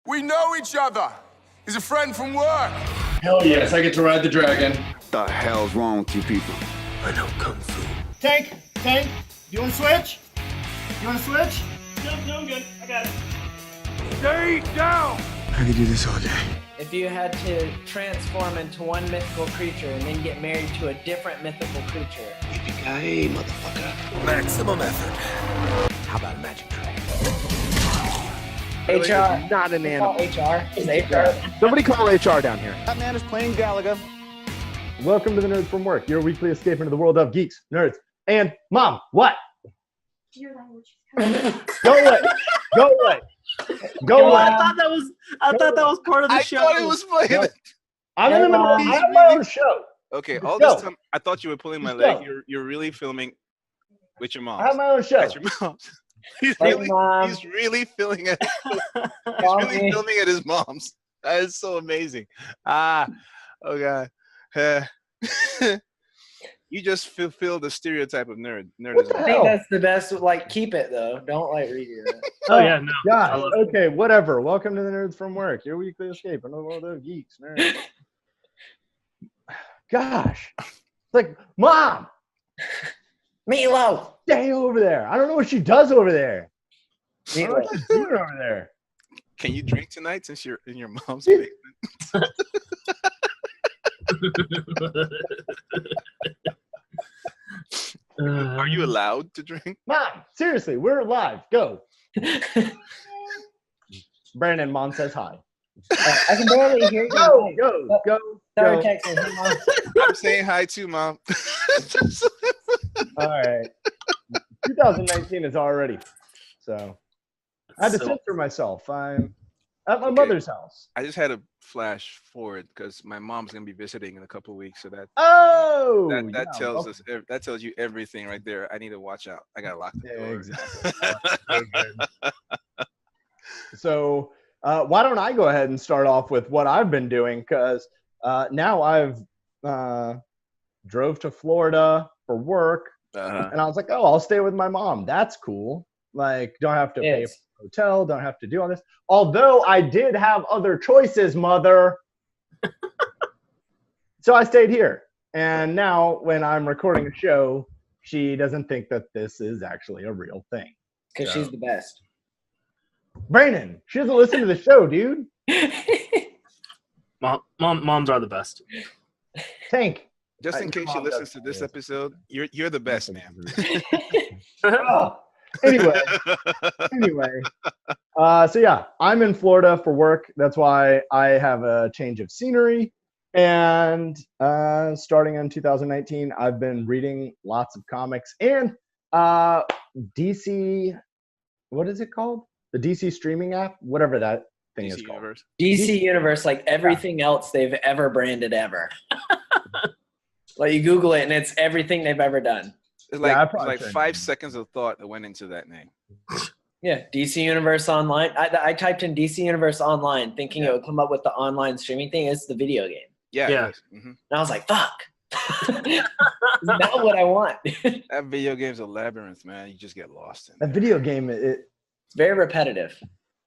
We know each other. He's a friend from work. Hell yes, I get to ride the dragon. What the hell's wrong with you people? I know Kung Fu. Tank, you want to switch? You want to switch? No, I'm good. I got it. Stay down. I could do this all day. If you had to transform into one mythical creature and then get married to a different mythical creature. Yippee-ki-yay, motherfucker. Maximum effort. How about a magic trick? HR. Not an animal. HR. Is HR. Somebody call HR down here. That man is playing Galaga. Welcome to the Nerds from Work, your weekly escape into the world of geeks, nerds, and mom. What? Your language. Go away. Go away. Go away. I thought that was part of the show. I thought it was playing. I'm in the middle of my own show. Okay, all this time I thought you were pulling my leg. You're really filming with your mom. I have my own show. At your mom's. He's really filming it. He's really filming at his mom's. That is so amazing. Oh god. You just fulfill the stereotype of nerdism. I think that's the best. Like, keep it though. Don't like redo it. Oh yeah, no. God. Okay, whatever. Welcome to the Nerds from Work, your weekly escape into the world of geeks, nerds. Gosh. It's like, Mom! Milo! Stay over there. I don't know what she does over there. I don't know what she's doing over there. Can you drink tonight since you're in your mom's basement? Are you allowed to drink? Mom, seriously, we're live. Go. Brandon, Mom says hi. I can barely hear you. Go. Sorry, texting. Hey, Mom. I'm saying hi too, Mom. All right. 2019 is already. So I had to censor myself. I'm at my mother's house. I just had a flash forward because my mom's gonna be visiting in a couple of weeks, so that that tells you everything right there. I need to watch out. I gotta lock the door. Exactly. So why don't I go ahead and start off with what I've been doing, because now I've drove to Florida for work, and I was like, oh, I'll stay with my mom. That's cool. Like, don't have to pay for a hotel, don't have to do all this. Although I did have other choices, Mother. So I stayed here. And now when I'm recording a show, she doesn't think that this is actually a real thing. Because she's the best. Brandon, she doesn't listen to the show, dude. Moms are the best. Tank. Just in case she listens to this episode, you're the best, man. Anyway, so yeah, I'm in Florida for work. That's why I have a change of scenery. And starting in 2019, I've been reading lots of comics and DC. What is it called? The DC streaming app, whatever that thing is called. DC Universe, like everything else they've ever branded ever. Like, you Google it and it's everything they've ever done. It's like 5 seconds of thought that went into that name. Yeah, DC Universe Online. I typed in DC Universe Online thinking it would come up with the online streaming thing. It's the video game. Yeah. And I was like, fuck. It's not what I want. That video game's a labyrinth, man. You just get lost in it. That video game, It's very repetitive.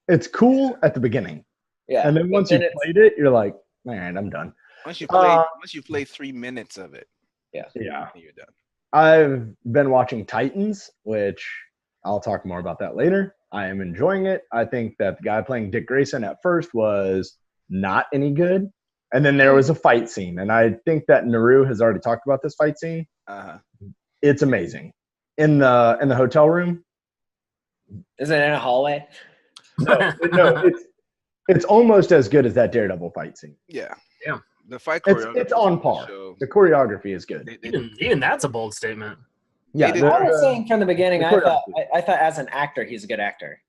It's cool at the beginning. Yeah. And then once you played it, you're like, all right, I'm done. Once you play 3 minutes of it, yeah, you're done. I've been watching Titans, which I'll talk more about that later. I am enjoying it. I think that the guy playing Dick Grayson at first was not any good. And then there was a fight scene. And I think that Naru has already talked about this fight scene. It's amazing. In the hotel room. Is it in a hallway? No, it's almost as good as that Daredevil fight scene. Yeah. The fight choreography. It's on par. The choreography is good. Even that's a bold statement. Yeah. I was saying from the beginning, I thought as an actor, he's a good actor.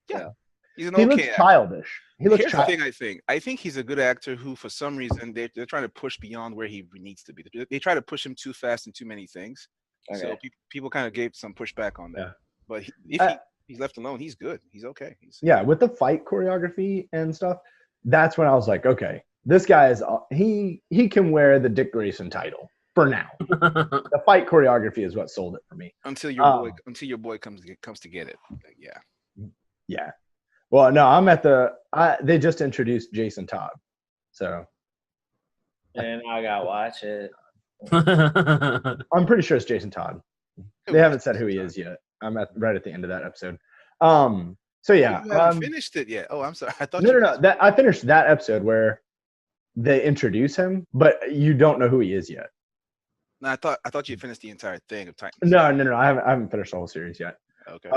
Yeah. He's an he okay looks actor. childish. Here's the thing, I think he's a good actor who, for some reason, they're trying to push beyond where he needs to be. They try to push him too fast in too many things. Okay. So people kind of gave some pushback on that. Yeah. But if he's left alone, he's good. He's okay. With the fight choreography and stuff, that's when I was like, okay, this guy is he can wear the Dick Grayson title for now. The fight choreography is what sold it for me. Until your boy comes to get it. Like, yeah. Well, no, I'm at they just introduced Jason Todd. So And I gotta watch it. I'm pretty sure it's Jason Todd. They haven't said who he is yet. I'm right at the end of that episode. So yeah. You haven't finished it yet. Oh, I'm sorry. I thought No. I finished that episode where they introduce him, but you don't know who he is yet. No, I thought you finished the entire thing of Titans. No. I haven't finished the whole series yet. Okay.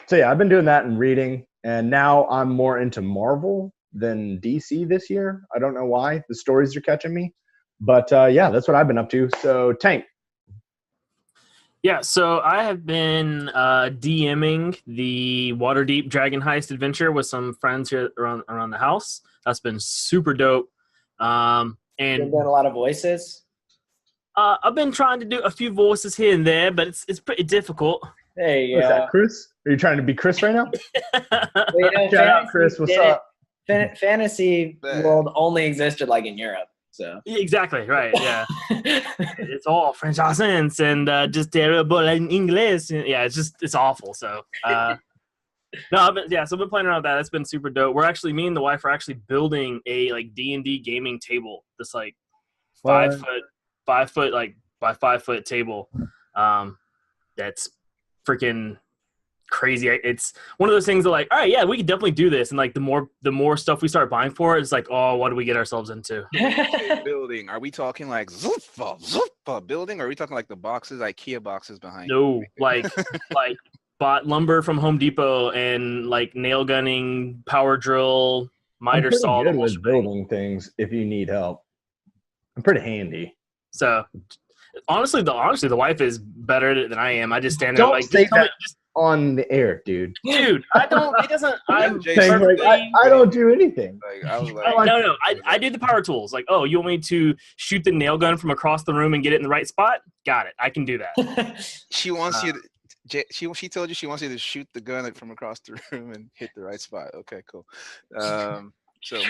So yeah, I've been doing that and reading, and now I'm more into Marvel than DC this year. I don't know why. The stories are catching me. But yeah, that's what I've been up to. So Tank. Yeah, so I have been DMing the Waterdeep Dragon Heist adventure with some friends here around the house. That's been super dope. You've been doing a lot of voices. I've been trying to do a few voices here and there, but it's pretty difficult. There you What's go. that, Chris? Are you trying to be Chris right now? Well, you know, Shout out, Chris. What's up? Fantasy world only existed like in Europe. So Exactly, right, yeah. It's all French accents and just terrible in English. Yeah, it's awful. So I've been playing around with that. It's been super dope. Me and the wife are actually building a like D&D gaming table. This like 5 foot like by 5 foot table. That's freaking crazy. It's one of those things that like, all right, yeah, we can definitely do this. And like the more stuff we start buying for it, it's like, oh, what do we get ourselves into? Building. Are we talking like zoofa building? Or are we talking like the boxes, IKEA boxes behind? No, like bought lumber from Home Depot and like nail gunning, power drill, miter saw. I'm pretty good with building things if you need help. I'm pretty handy. So honestly, the wife is better than I am. I just stand there Don't like, say that on the air, dude. Dude, I don't. It doesn't. I'm Saying, like, I don't do anything. Like, I was like, no. I do the power tools. Like, oh, you want me to shoot the nail gun from across the room and get it in the right spot? Got it. I can do that. she wants you to. She told you she wants you to shoot the gun like, from across the room and hit the right spot. Okay, cool. So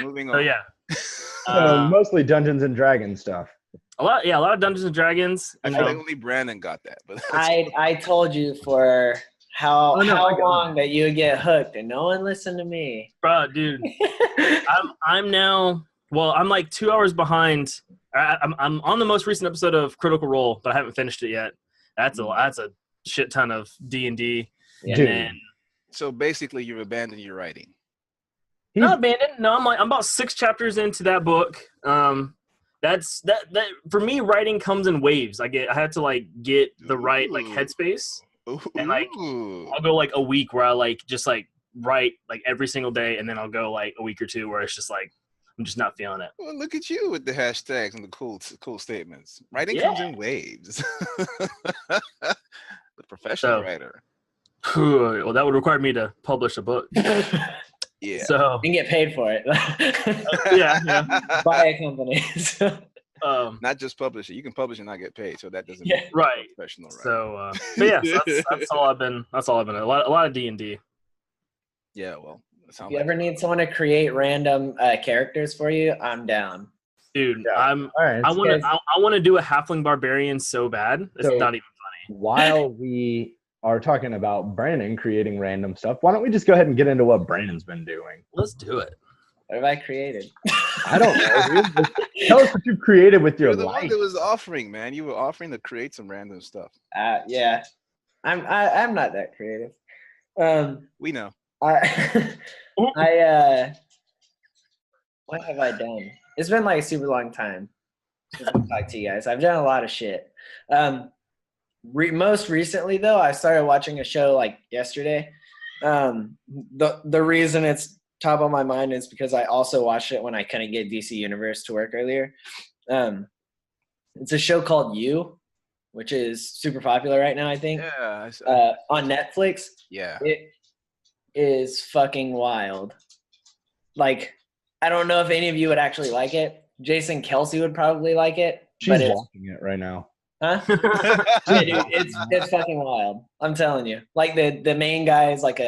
moving on. So yeah. Mostly Dungeons and Dragons stuff. A lot of Dungeons and Dragons. I feel like only Brandon got that, but I told you for how long that you would get hooked, and no one listened to me. Bro, dude, I'm now. Well, I'm like 2 hours behind. I'm on the most recent episode of Critical Role, but I haven't finished it yet. That's a shit ton of D&D. Yeah. So basically, you've abandoned your writing. Not abandoned. No, I'm about 6 chapters into that book. That's that for me. Writing comes in waves. I had to like get the right like headspace, and like I'll go like a week where I like just like write like every single day, and then I'll go like a week or two where it's just like I'm just not feeling it. Well, look at you with the hashtags and the cool statements. Writing comes in waves. The professional writer. Well, that would require me to publish a book. Yeah. So you can get paid for it. yeah. By a company. Not just publish it. You can publish and not get paid, so that doesn't mean right. Professional, right? So, but yeah, that's all I've been. That's all I've been. A lot of D&D. Yeah, well. If you ever need someone to create random characters for you, I'm down. Dude, yeah. I want to do a halfling barbarian so bad. It's not even funny. While we are talking about Brandon creating random stuff, why don't we just go ahead and get into what Brandon's been doing? Let's do it. What have I created? I don't know, dude. Tell us what you've created with your You're the life. one that was offering, man. You were offering to create some random stuff. Yeah. I'm not that creative. We know. What have I done? It's been like a super long time since I talked to you guys. I've done a lot of shit. Most recently though, I started watching a show like yesterday. The reason it's top of my mind is because I also watched it when I couldn't get DC Universe to work earlier. It's a show called You, which is super popular right now, I think. Yeah. On Netflix. Yeah. It is fucking wild. Like, I don't know if any of you would actually like it. Jason Kelsey would probably like it. She's watching it right now. Huh? Yeah, dude, it's fucking wild. I'm telling you. Like the main guy is like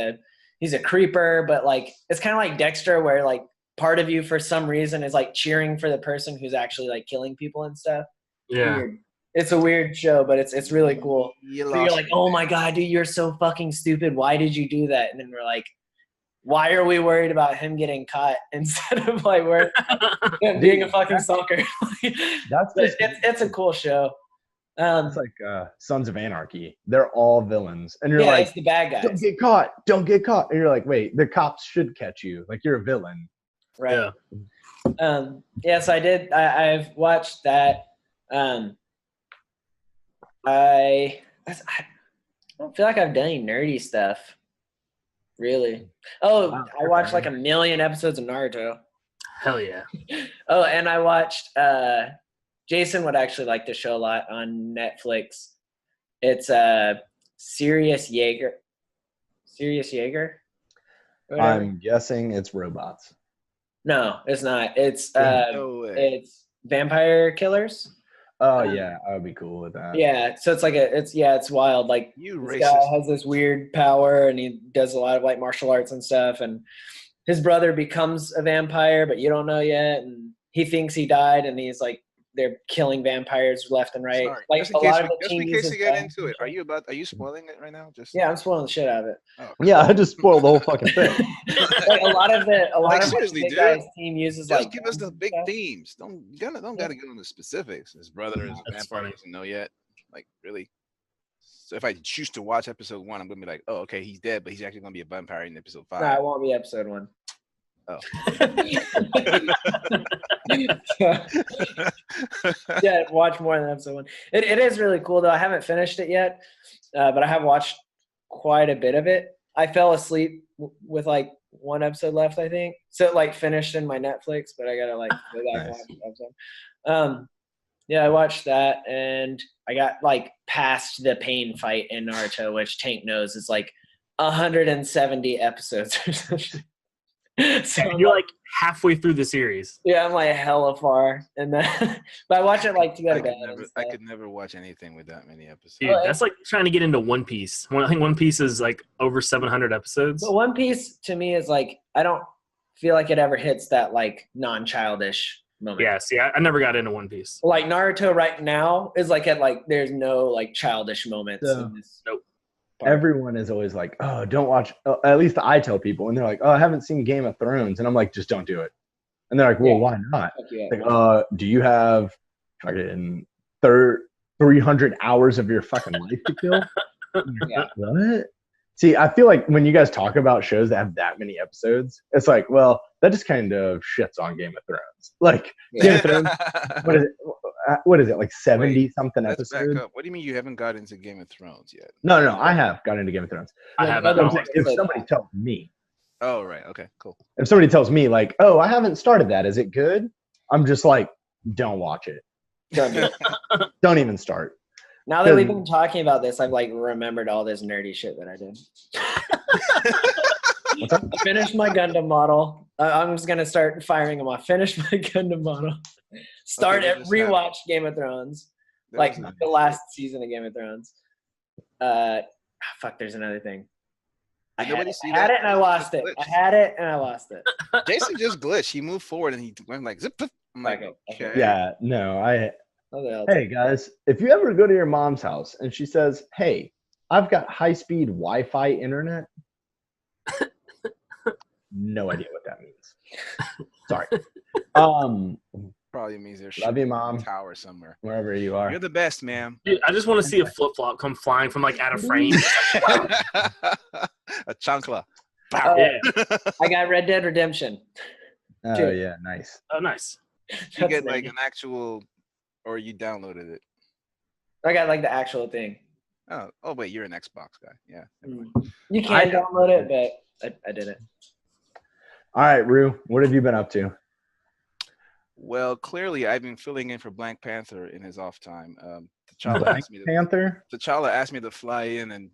he's a creeper, but like it's kind of like Dexter, where like part of you for some reason is like cheering for the person who's actually like killing people and stuff. Yeah. Weird. It's a weird show, but it's really cool. You're like, oh my god, dude, you're so fucking stupid. Why did you do that? And then we're like, why are we worried about him getting caught instead of like being a fucking stalker? It's a cool show. It's like Sons of Anarchy. They're all villains, and you're like, it's the bad guys. Don't get caught. And you're like, wait, the cops should catch you. Like you're a villain, right? Yeah. So I did. I've watched that. I don't feel like I've done any nerdy stuff, really. Oh, wow, I watched like 1 million episodes of Naruto. Hell yeah. Oh, and I watched. Jason would actually like the show a lot on Netflix. It's Serious Jaeger. Serious Jaeger? I'm guessing it's robots. No, it's not. It's it's vampire killers. Oh yeah, I would be cool with that. Yeah, so it's like it's wild. Like this guy has this weird power, and he does a lot of like martial arts and stuff. And his brother becomes a vampire, but you don't know yet. And he thinks he died, and he's like. They're killing vampires left and right. Sorry. Like just a lot of the just in case you get into it, are you spoiling it right now? Yeah, I'm spoiling the shit out of it. Oh, yeah, I just spoiled the whole fucking thing. Like a lot of seriously, the dude. guys team uses just like give us the big themes. Don't gotta go into specifics. His brother is a vampire. He doesn't know yet. Like really. So if I choose to watch episode 1, I'm gonna be like, oh, okay, he's dead, but he's actually gonna be a vampire in episode 5. No, it won't be episode 1. Oh. Yeah, watch more than episode 1. It is really cool though. I haven't finished it yet, but I have watched quite a bit of it. I fell asleep with like 1 episode left, I think. So it like finished in my Netflix, but I gotta like go back and watch the episode. Yeah, I watched that, and I got like past the pain fight in Naruto, which Tank knows is like 170 episodes or something. So you're like halfway through the series. Yeah, I'm like hella far, and then but I watch it like to go to bed. I could never watch anything with that many episodes. Dude, that's like trying to get into One Piece. I think One Piece is like over 700 episodes. But One Piece to me is like I don't feel like it ever hits that like non-childish moment. Yeah, see, I never got into One Piece. Like Naruto right now is like at like there's no like childish moments. In this nope. Everyone is always like, oh, don't watch. At least I tell people, and they're like, oh, I haven't seen Game of Thrones, and I'm like, just don't do it. And they're like, well, why not? Like, do you have fucking 300 hours of your fucking life to kill? Yeah. What? See, I feel like when you guys talk about shows that have that many episodes, it's like, well, that just kind of shits on Game of Thrones. Like, Game of Thrones, what is it, like 70-something episodes? Back up. What do you mean you haven't got into Game of Thrones yet? No, I have got into Game of Thrones. I have. If somebody tells me. Oh, right. Okay, cool. If somebody tells me, like, oh, I haven't started that, is it good? I'm just like, don't watch it. Don't even start. Now that we've been talking about this, I've like remembered all this nerdy shit that I did. I finished my Gundam model. I'm just gonna start firing them off. Finish my Gundam model. Rewatch Game of Thrones, like the last season of Game of Thrones. Fuck, there's another thing. I had it and I lost it. I had it and I lost it. Jason just glitched. He moved forward and he went like zip. I'm like, okay. Yeah, no, Hey guys, if you ever go to your mom's house and she says, "Hey, I've got high-speed Wi-Fi internet," no idea what that means. Sorry. Probably means there's love you, Mom. Tower somewhere. Wherever you are. You're the best, ma'am. Dude, I just want to see a flip-flop come flying from like out of frame. A chancla. Yeah. I got Red Dead Redemption. Oh yeah, nice. Oh, nice. You get like an actual, or you downloaded it. I got like the actual thing. Oh wait, you're an Xbox guy. Yeah. You can download it, but I didn't. All right, Rue, what have you been up to? Well, clearly I've been filling in for Black Panther in his off time. T'Challa asked me to fly in and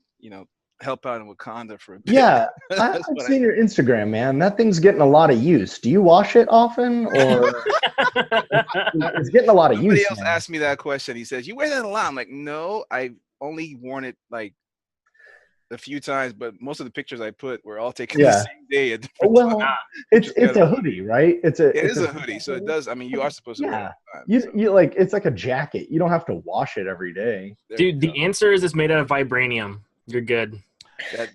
help out in Wakanda for a bit. Yeah, I've seen your Instagram, man. That thing's getting a lot of use. Do you wash it often, or it's getting a lot of use? Somebody else asked me that question. He says, "You wear that a lot." I'm like, "No, I've only worn it like a few times, but most of the pictures I put were all taken the same day." It's a hoodie, right? It is a hoodie, so it does. I mean, you are supposed to wear it. You like it's like a jacket. You don't have to wash it every day. Dude, the answer is it's made out of vibranium. You're good.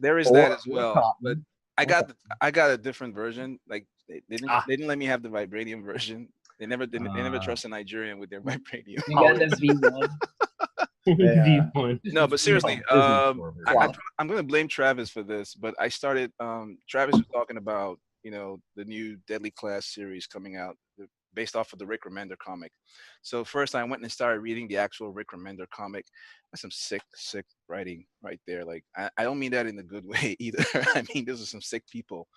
There is that as well, but I got a different version. Like they didn't let me have the vibranium version. They never trust a Nigerian with their vibranium. You got the V1. V1. No, but seriously, I'm gonna blame Travis for this. But I started. Travis was talking about the new Deadly Class series coming out based off of the Rick Remender comic. So first I went and started reading the actual Rick Remender comic. That's some sick writing right there. Like I don't mean that in a good way either. I mean those are some sick people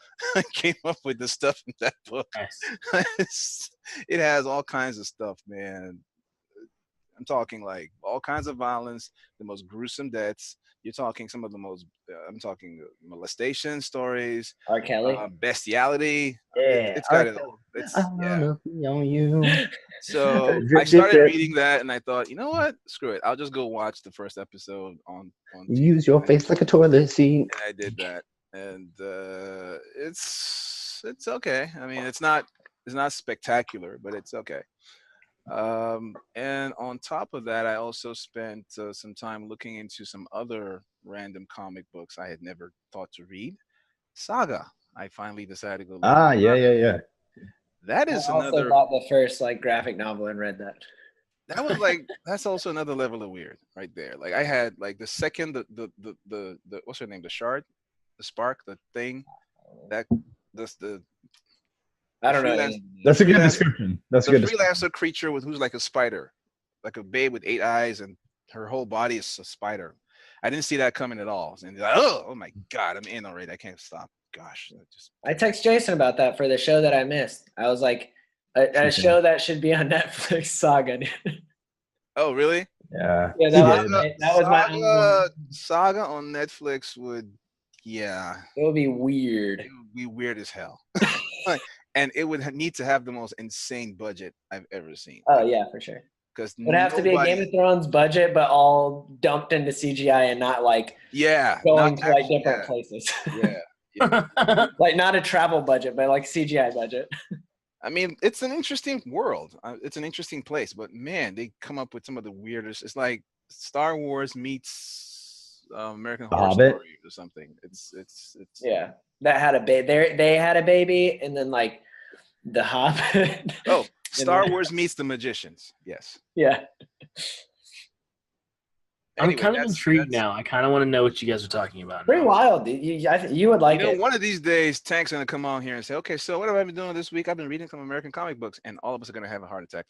came up with the stuff in that book. Nice. It has all kinds of stuff, man. I'm talking like all kinds of violence, the most gruesome deaths. You're talking some of the most. I'm talking molestation stories. R. Kelly. Bestiality. Yeah, It's got it all. It's on you. So I started reading that, and I thought, you know what? Screw it. I'll just go watch the first episode on. Use your face like a toilet seat. And I did that, and it's okay. I mean, it's not spectacular, but it's okay. And on top of that, I also spent some time looking into some other random comic books I had never thought to read. Saga. I finally decided to go. Yeah. That is I also bought the first graphic novel and read that. That was that's also another level of weird right there. Like I had like the second the what's her name, the shard, the spark, the thing that's the. I don't know. That's a good description. That's a good description. Freelancer creature who's like a spider, like a babe with 8 eyes, and her whole body is a spider. I didn't see that coming at all. And like, oh my god, I'm in already. I can't stop. Gosh, I text Jason about that for the show that I missed. I was like, a show that should be on Netflix, Saga. Oh really? Yeah. Yeah, that was my Saga on Netflix would. Yeah. It would be weird. It would be weird as hell. And it would need to have the most insane budget I've ever seen. Oh yeah, for sure. Because it would have to be a Game of Thrones budget, but all dumped into CGI and not going to different places. Yeah. Like not a travel budget, but like CGI budget. I mean, it's an interesting world. It's an interesting place, but man, they come up with some of the weirdest. It's like Star Wars meets American Horror Story or something. It's yeah. That had a baby. They had a baby, and then like the Hobbit. Oh, Star Wars meets the Magicians. Yes. Yeah. Anyway, I'm kind of intrigued now. I kind of want to know what you guys are talking about. Pretty wild. I think you would like it. One of these days, Tank's gonna come on here and say, "Okay, so what have I been doing this week? I've been reading some American comic books," and all of us are gonna have a heart attack.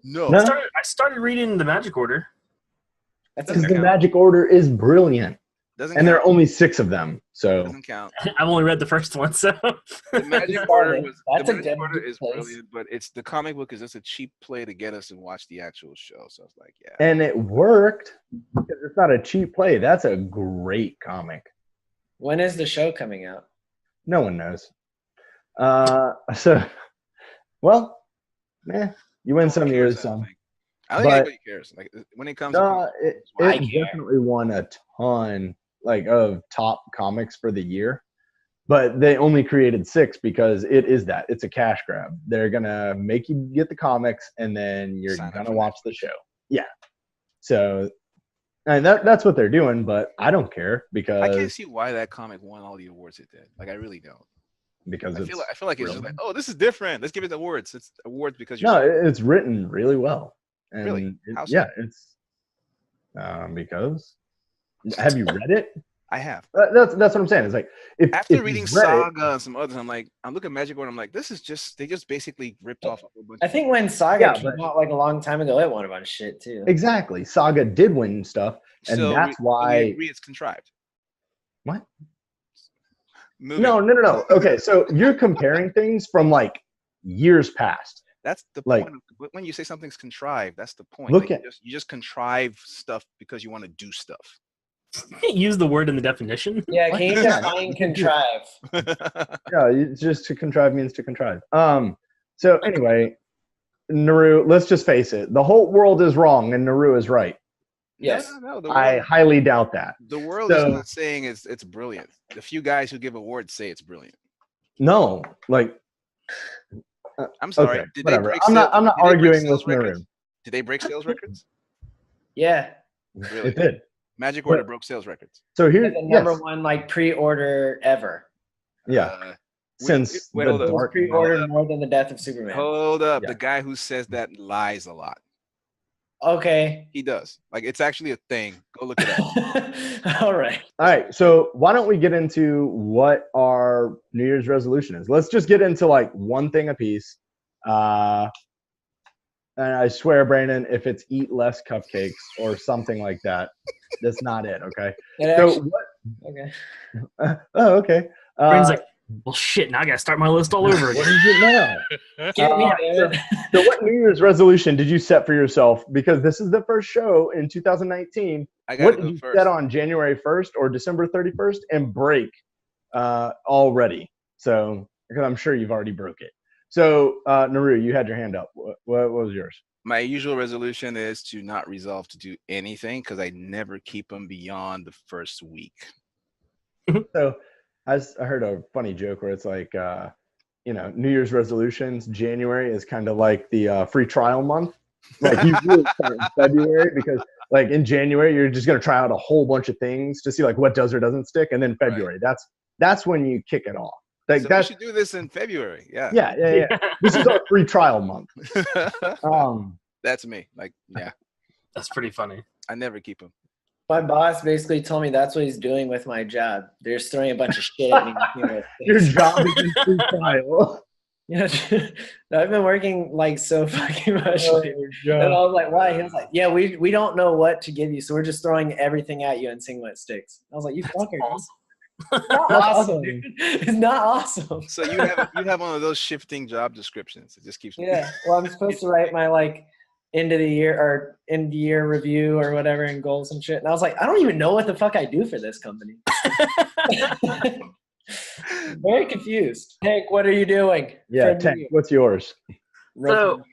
No. I started reading the Magic Order. Because the Magic Order is brilliant. There are only 6 of them, so doesn't count. I've only read the first one, so the Magic Order is brilliant, but the comic book is just a cheap play to get us and watch the actual show. So it's like, yeah. And it worked because it's not a cheap play. That's a great comic. When is the show coming out? No one knows. You win some, you lose some. I don't think anybody cares. Like when it comes, it definitely won a ton of top comics for the year, but they only created 6 because it's a cash grab. They're gonna make you get the comics and then you're gonna watch the show. Yeah. So, and that's what they're doing, but I don't care because I can't see why that comic won all the awards it did. Like I really don't. Because I feel like it's just like, oh, this is different. Let's give it awards. It's awards because it's written really well. And really? It's because have you read it? I have. That's what I'm saying. It's like after reading Saga and some others, I'm looking at Magic Order. I'm like, this is they just basically ripped off a whole bunch. I think when Saga came out a long time ago, it won a bunch of shit too. Exactly, Saga did win stuff, and that's why it's contrived. What? No. Okay, so you're comparing things from years past. That's the point. When you say something's contrived, that's the point. You just contrive stuff because you want to do stuff. Use the word in the definition. Yeah, can you define contrive? Yeah, just to contrive means to contrive. So anyway, Naru, let's just face it. The whole world is wrong and Naru is right. Yes. No, I highly doubt that. The world is not saying it's brilliant. The few guys who give awards say it's brilliant. No, I'm sorry. Okay, whatever. I'm not arguing with Naru. Did they break sales records? Yeah. Really? It did. Magic Order broke sales records. So here's the number one pre-order ever. Yeah. Since wait, the hold up. Dark Pre-ordered more than the death of Superman. Hold up. Yeah. The guy who says that lies a lot. Okay. He does. Like, it's actually a thing. Go look it up. All right. All right, so why don't we get into what our New Year's resolution is? Let's just get into like one thing a piece. And I swear, Brandon, if it's eat less cupcakes or something like that, that's not it. Okay. Okay. Oh, okay. Brandon's like, well, shit. Now I gotta start my list all over What again. is it now? Get me, David. So what New Year's resolution did you set for yourself? Because this is the first show in 2019. I gotta What go did you first. set on January 1st or December 31st and break already? So, because I'm sure you've already broke it. So, Naru, you had your hand up. What was yours? My usual resolution is to not resolve to do anything because I never keep them beyond the first week. So, I heard a funny joke where it's like, New Year's resolutions, January is kind of like the free trial month. Like you really start in February because like in January, you're just going to try out a whole bunch of things to see like what does or doesn't stick. And then February, that's when you kick it off. Like So that's, we should do this in February. Yeah. yeah. This is our free trial month. That's me. Like, yeah, That's pretty funny. I never keep them. My boss basically told me that's what he's doing with my job. They're just throwing a bunch of shit at me. Your job is in free trial. Yeah, I've been working like so fucking much. Oh, lately. And I was like, why? He was like, yeah, we don't know what to give you, so we're just throwing everything at you and seeing what sticks. I was like, you fucker. Awesome. It's not awesome, dude. It's not awesome. So you have one of those shifting job descriptions. It just keeps. Yeah. Well, I'm supposed to write my like end of the year review or whatever and goals and shit. And I was like, I don't even know what the fuck I do for this company. Very confused. Hank, what are you doing? Yeah, for Tank, New Year? what's yours? So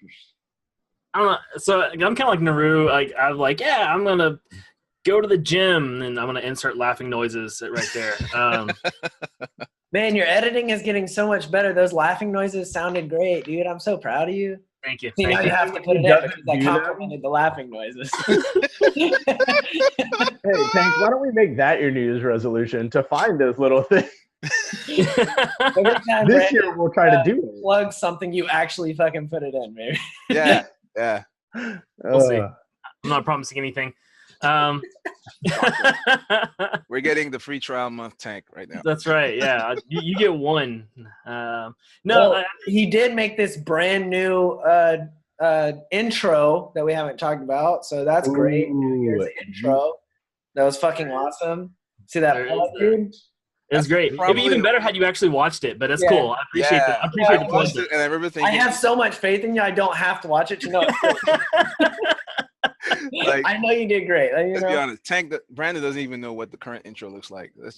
I don't know. So I'm kind of like Naru. Like I'm like, yeah, I'm gonna go to the gym and I'm gonna insert laughing noises right there. Man, your editing is getting so much better. Those laughing noises sounded great, dude. I'm so proud of you. Thank you. See, now you have to put it in because I complimented the laughing noises. Hey, Tank, why don't we make that your New Year's resolution to find those little things? Every time This Brandon, year we'll try to do it. plug something, you actually fucking put it in, maybe. Yeah, yeah. We'll see. I'm not promising anything. We're getting the free trial month Tank right now. That's right. Yeah, you get one. No, Well, he did make this brand new intro that we haven't talked about, so that's great. Here's the intro. That was fucking awesome. See that, There is plug, there. dude? It was great. It'd be even better had you actually watched it, but it's cool. I appreciate that. I appreciate the plug. watched it, and I remember thinking, I have so much faith in you. I don't have to watch it to know. like, I know you did great. let's be honest. Brandon doesn't even know what the current intro looks like. Let's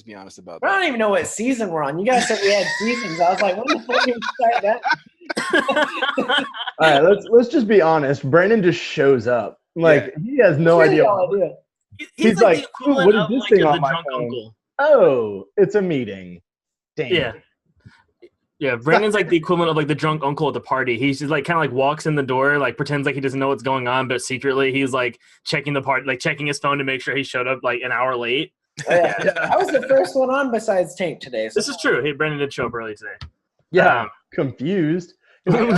be honest about I that. don't even know what season we're on. You guys said we had seasons. I was like, when the fuck did we start that? All right, let's just be honest. Brandon just shows up. Like he has no That's really idea. all I do. He's like, the equivalent what is of this like thing the on my drunk phone? uncle. Oh, it's a meeting. Damn. Yeah. Yeah, Brandon's like the equivalent of like the drunk uncle at the party. He's just like kind of like walks in the door, like pretends like he doesn't know what's going on, but secretly he's like checking the part, like checking his phone to make sure he showed up like an hour late. Oh, yeah. I was the first one on besides Tank today. So. This is true. Hey, Brandon did show up early today. Yeah. Confused. No,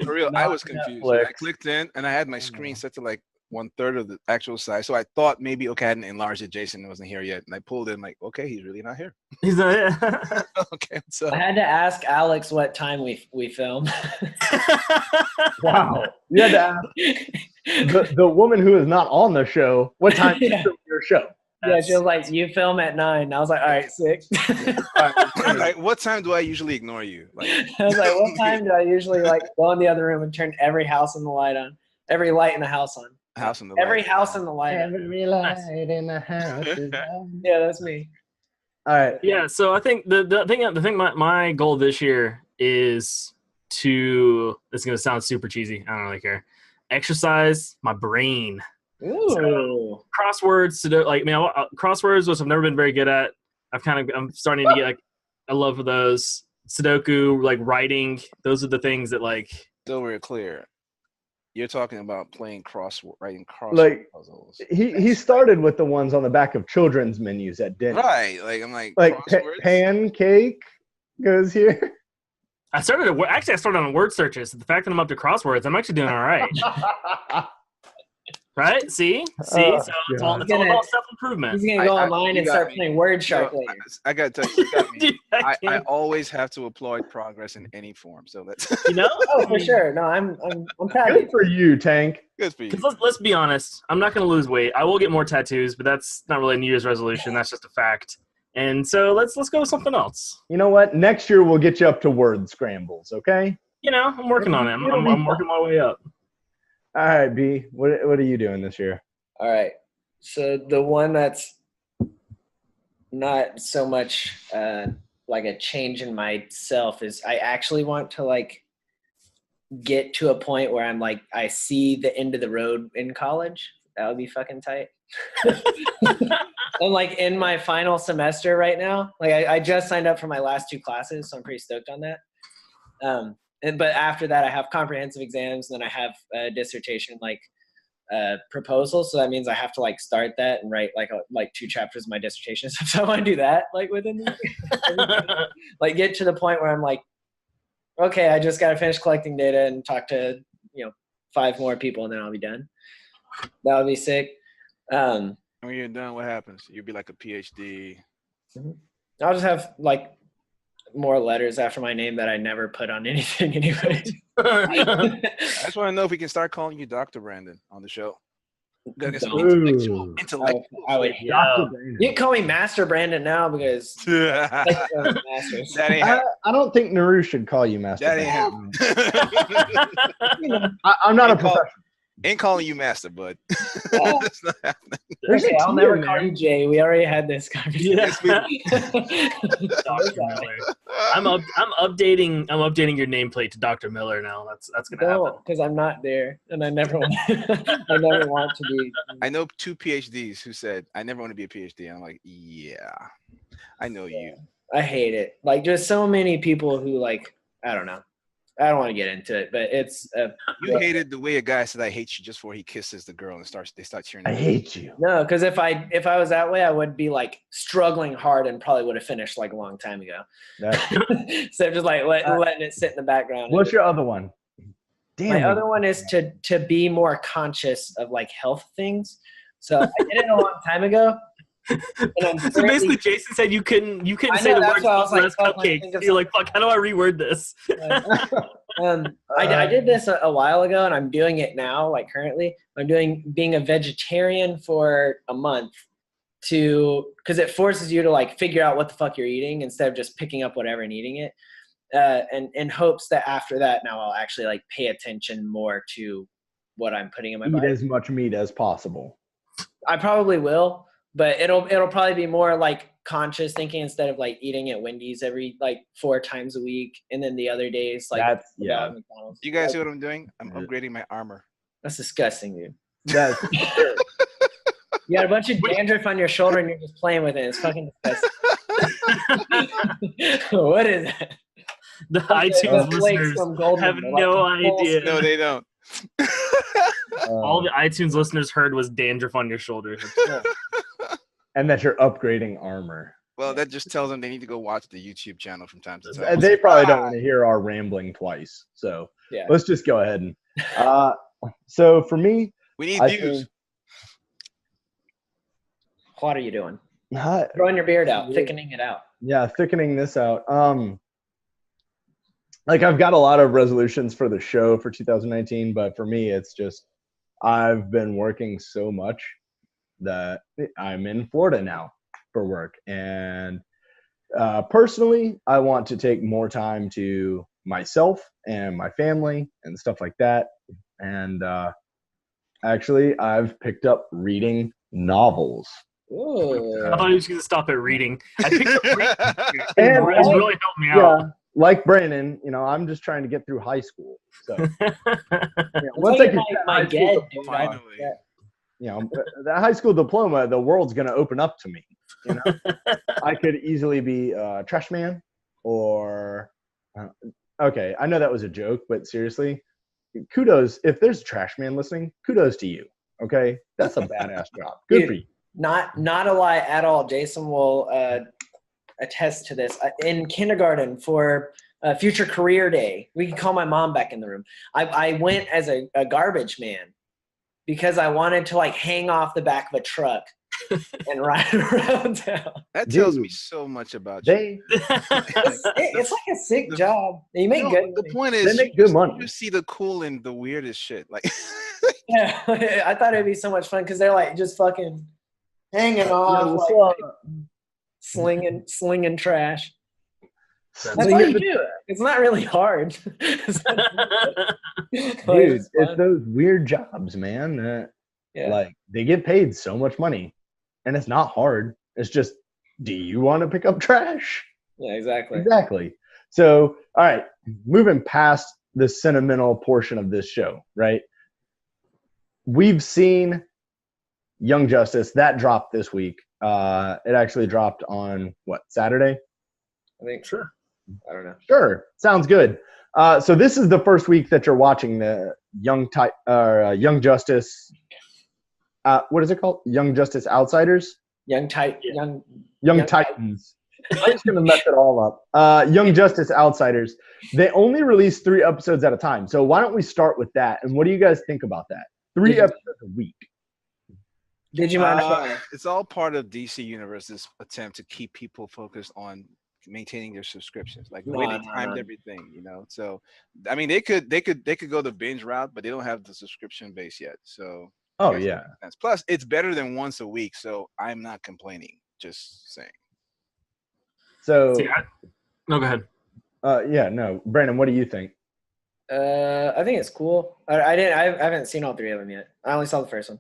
for real, I was confused. Netflix. I clicked in, and I had my screen set to like 1/3 of the actual size. So I thought maybe, okay, I hadn't enlarged it. Jason wasn't here yet. And I pulled in, like, okay, he's really not here. He's not. Okay, so I had to ask Alex what time we film. Wow. You had to ask the woman who is not on the show, what time do you film your show? Yeah, she was like, you film at 9. I was like, all right, 6. like, what time do I usually ignore you? Like, I was like, what time do I usually like go in the other room and turn every house in the light on? Every light in the house on. house in the Every light. house in the light. Every light in the house is on. Yeah, that's me. All right. Yeah, so I think the thing my goal this year is to, it's gonna sound super cheesy. I don't really care. Exercise my brain. Ooh. So, crosswords, crosswords, which I've never been very good at. I'm starting to get like a love for those. Sudoku, like writing. Those are the things that like. So we're clear. You're talking about playing writing crossword Like puzzles. he started with the ones on the back of children's menus at dinner. Right. Like I'm like crosswords. Pancake goes here. I started on word searches. The fact that I'm up to crosswords, I'm actually doing all right. Right? See? So it's all about self-improvement. He's gonna go online and start playing Word Shark later. I gotta tell you, you got me. Dude, I always have to applaud progress in any form. So that's Oh, for sure. No, I'm proud of you. Good for you, Tank. good for you. Because let's be honest, I'm not going to lose weight. I will get more tattoos, but that's not really a New Year's resolution. That's just a fact. And so let's go with something else. You know what? Next year we'll get you up to word scrambles, okay? I'm working on it. I'm working my way up. All right, B. What are you doing this year? All right. So the one that's not so much like a change in myself is I actually want to like get to a point where I'm like I see the end of the road in college. That would be fucking tight. I'm like in my final semester right now. Like I just signed up for my last 2 classes, so I'm pretty stoked on that. But after that, I have comprehensive exams, and then I have a dissertation proposal. So that means I have to like start that and write like 2 chapters of my dissertation. So I want to do that like within the year. Like get to the point where I'm like, okay, I just got to finish collecting data and talk to 5 more people, and then I'll be done. That would be sick. When you're done, what happens? You'll be like a PhD. I'll just have like more letters after my name that I never put on anything anyway. I just want to know if we can start calling you Dr. Brandon on the show. Intellectual. I would. Yeah. You can call me Master Brandon now because That ain't I happening. don't think Naru should call you Master. That ain't happening. I'm not a professional. Ain't calling you Master, bud. Oh. That's not happening. There's Okay, a I'll T never in call there. you Jay. We already had this conversation. Yes, we- Dr. Miller. I'm updating your nameplate to Dr. Miller now. That's gonna happen. No, because I'm not there, and I never want. I never want to be. I know 2 PhDs who said, I never want to be a PhD. I'm like, yeah, I know you. I hate it. Like, there's so many people who like. I don't know. I don't want to get into it, but it's. You hated the way a guy said, I hate you just before he kisses the girl and they start cheering. I hate you. No, because if I was that way, I would be like struggling hard and probably would have finished like a long time ago. So just like letting it sit in the background. What's your other one? My other one is to be more conscious of like health things. So I did it a long time ago. So basically, Jason said you couldn't say the words less cupcakes. You're like, fuck, how do I reword this? I did this a while ago, and I'm doing it now. Like currently, I'm being a vegetarian for a month because it forces you to like figure out what the fuck you're eating instead of just picking up whatever and eating it. And in hopes that after that, now I'll actually like pay attention more to what I'm putting in my body. Eat as much meat as possible. I probably will. But it'll probably be more like conscious thinking instead of like eating at Wendy's every like 4 times a week, and then the other days like McDonald's. You guys see what I'm doing? I'm upgrading my armor. That's disgusting, dude. That's You got a bunch of dandruff on your shoulder and you're just playing with it. It's fucking disgusting. What is that? The iTunes listeners have no idea. No, they don't. All the iTunes listeners heard was dandruff on your shoulder. and that you're upgrading armor. Well, that just tells them they need to go watch the YouTube channel from time to time. They probably don't want to hear our rambling twice. So let's just go ahead and. So for me, we need views. What are you doing? Throwing your beard out, thickening it out. Yeah, thickening this out. Like I've got a lot of resolutions for the show for 2019, but for me, it's just I've been working so much that I'm in Florida now for work. And personally, I want to take more time to myself and my family and stuff like that. And actually, I've picked up reading novels. Ooh. I thought he was going to stop at reading. I picked up reading. It's really helped me out. Like Brandon, I'm just trying to get through high school. So once I get the high school diploma, the world's gonna open up to me. I could easily be a trash man, or okay, I know that was a joke, but seriously, kudos. If there's a trash man listening, kudos to you. Okay, that's a badass job. Good Dude, for you. Not a lie at all. Jason will attest to this. In kindergarten for future career day, we can call my mom back in the room. I went as a garbage man because I wanted to like hang off the back of a truck and ride around town. That tells Dude, me so much about you. It's like a sick job. You make good The money. point They is, make good money. you see the cool and the weirdest shit. Like, Yeah, I thought it'd be so much fun because they're like just fucking hanging off, slinging trash. That's all you do. It's not really hard. Dude, it's those weird jobs, man. Like they get paid so much money, and it's not hard. It's just, do you want to pick up trash? Yeah, exactly. Exactly. So, all right, moving past the sentimental portion of this show, right? We've seen Young Justice that dropped this week. It actually dropped on what, Saturday? I think. Sure. I don't know. Sure, sounds good. So this is the first week that you're watching the Young Justice. What is it called? Young Justice Outsiders. Young Titans. I'm just gonna mess it all up. Young Justice Outsiders. They only release 3 episodes at a time. So why don't we start with that? And what do you guys think about that? 3 episodes a week. Digimon. It's all part of DC Universe's attempt to keep people focused on maintaining their subscriptions, like the way they timed everything, you know. So, I mean, they could go the binge route, but they don't have the subscription base yet. So, yeah. Plus, it's better than once a week, so I'm not complaining. Just saying. So, no, go ahead. No, Brandon, what do you think? I think it's cool. I haven't seen all 3 of them yet. I only saw the first one.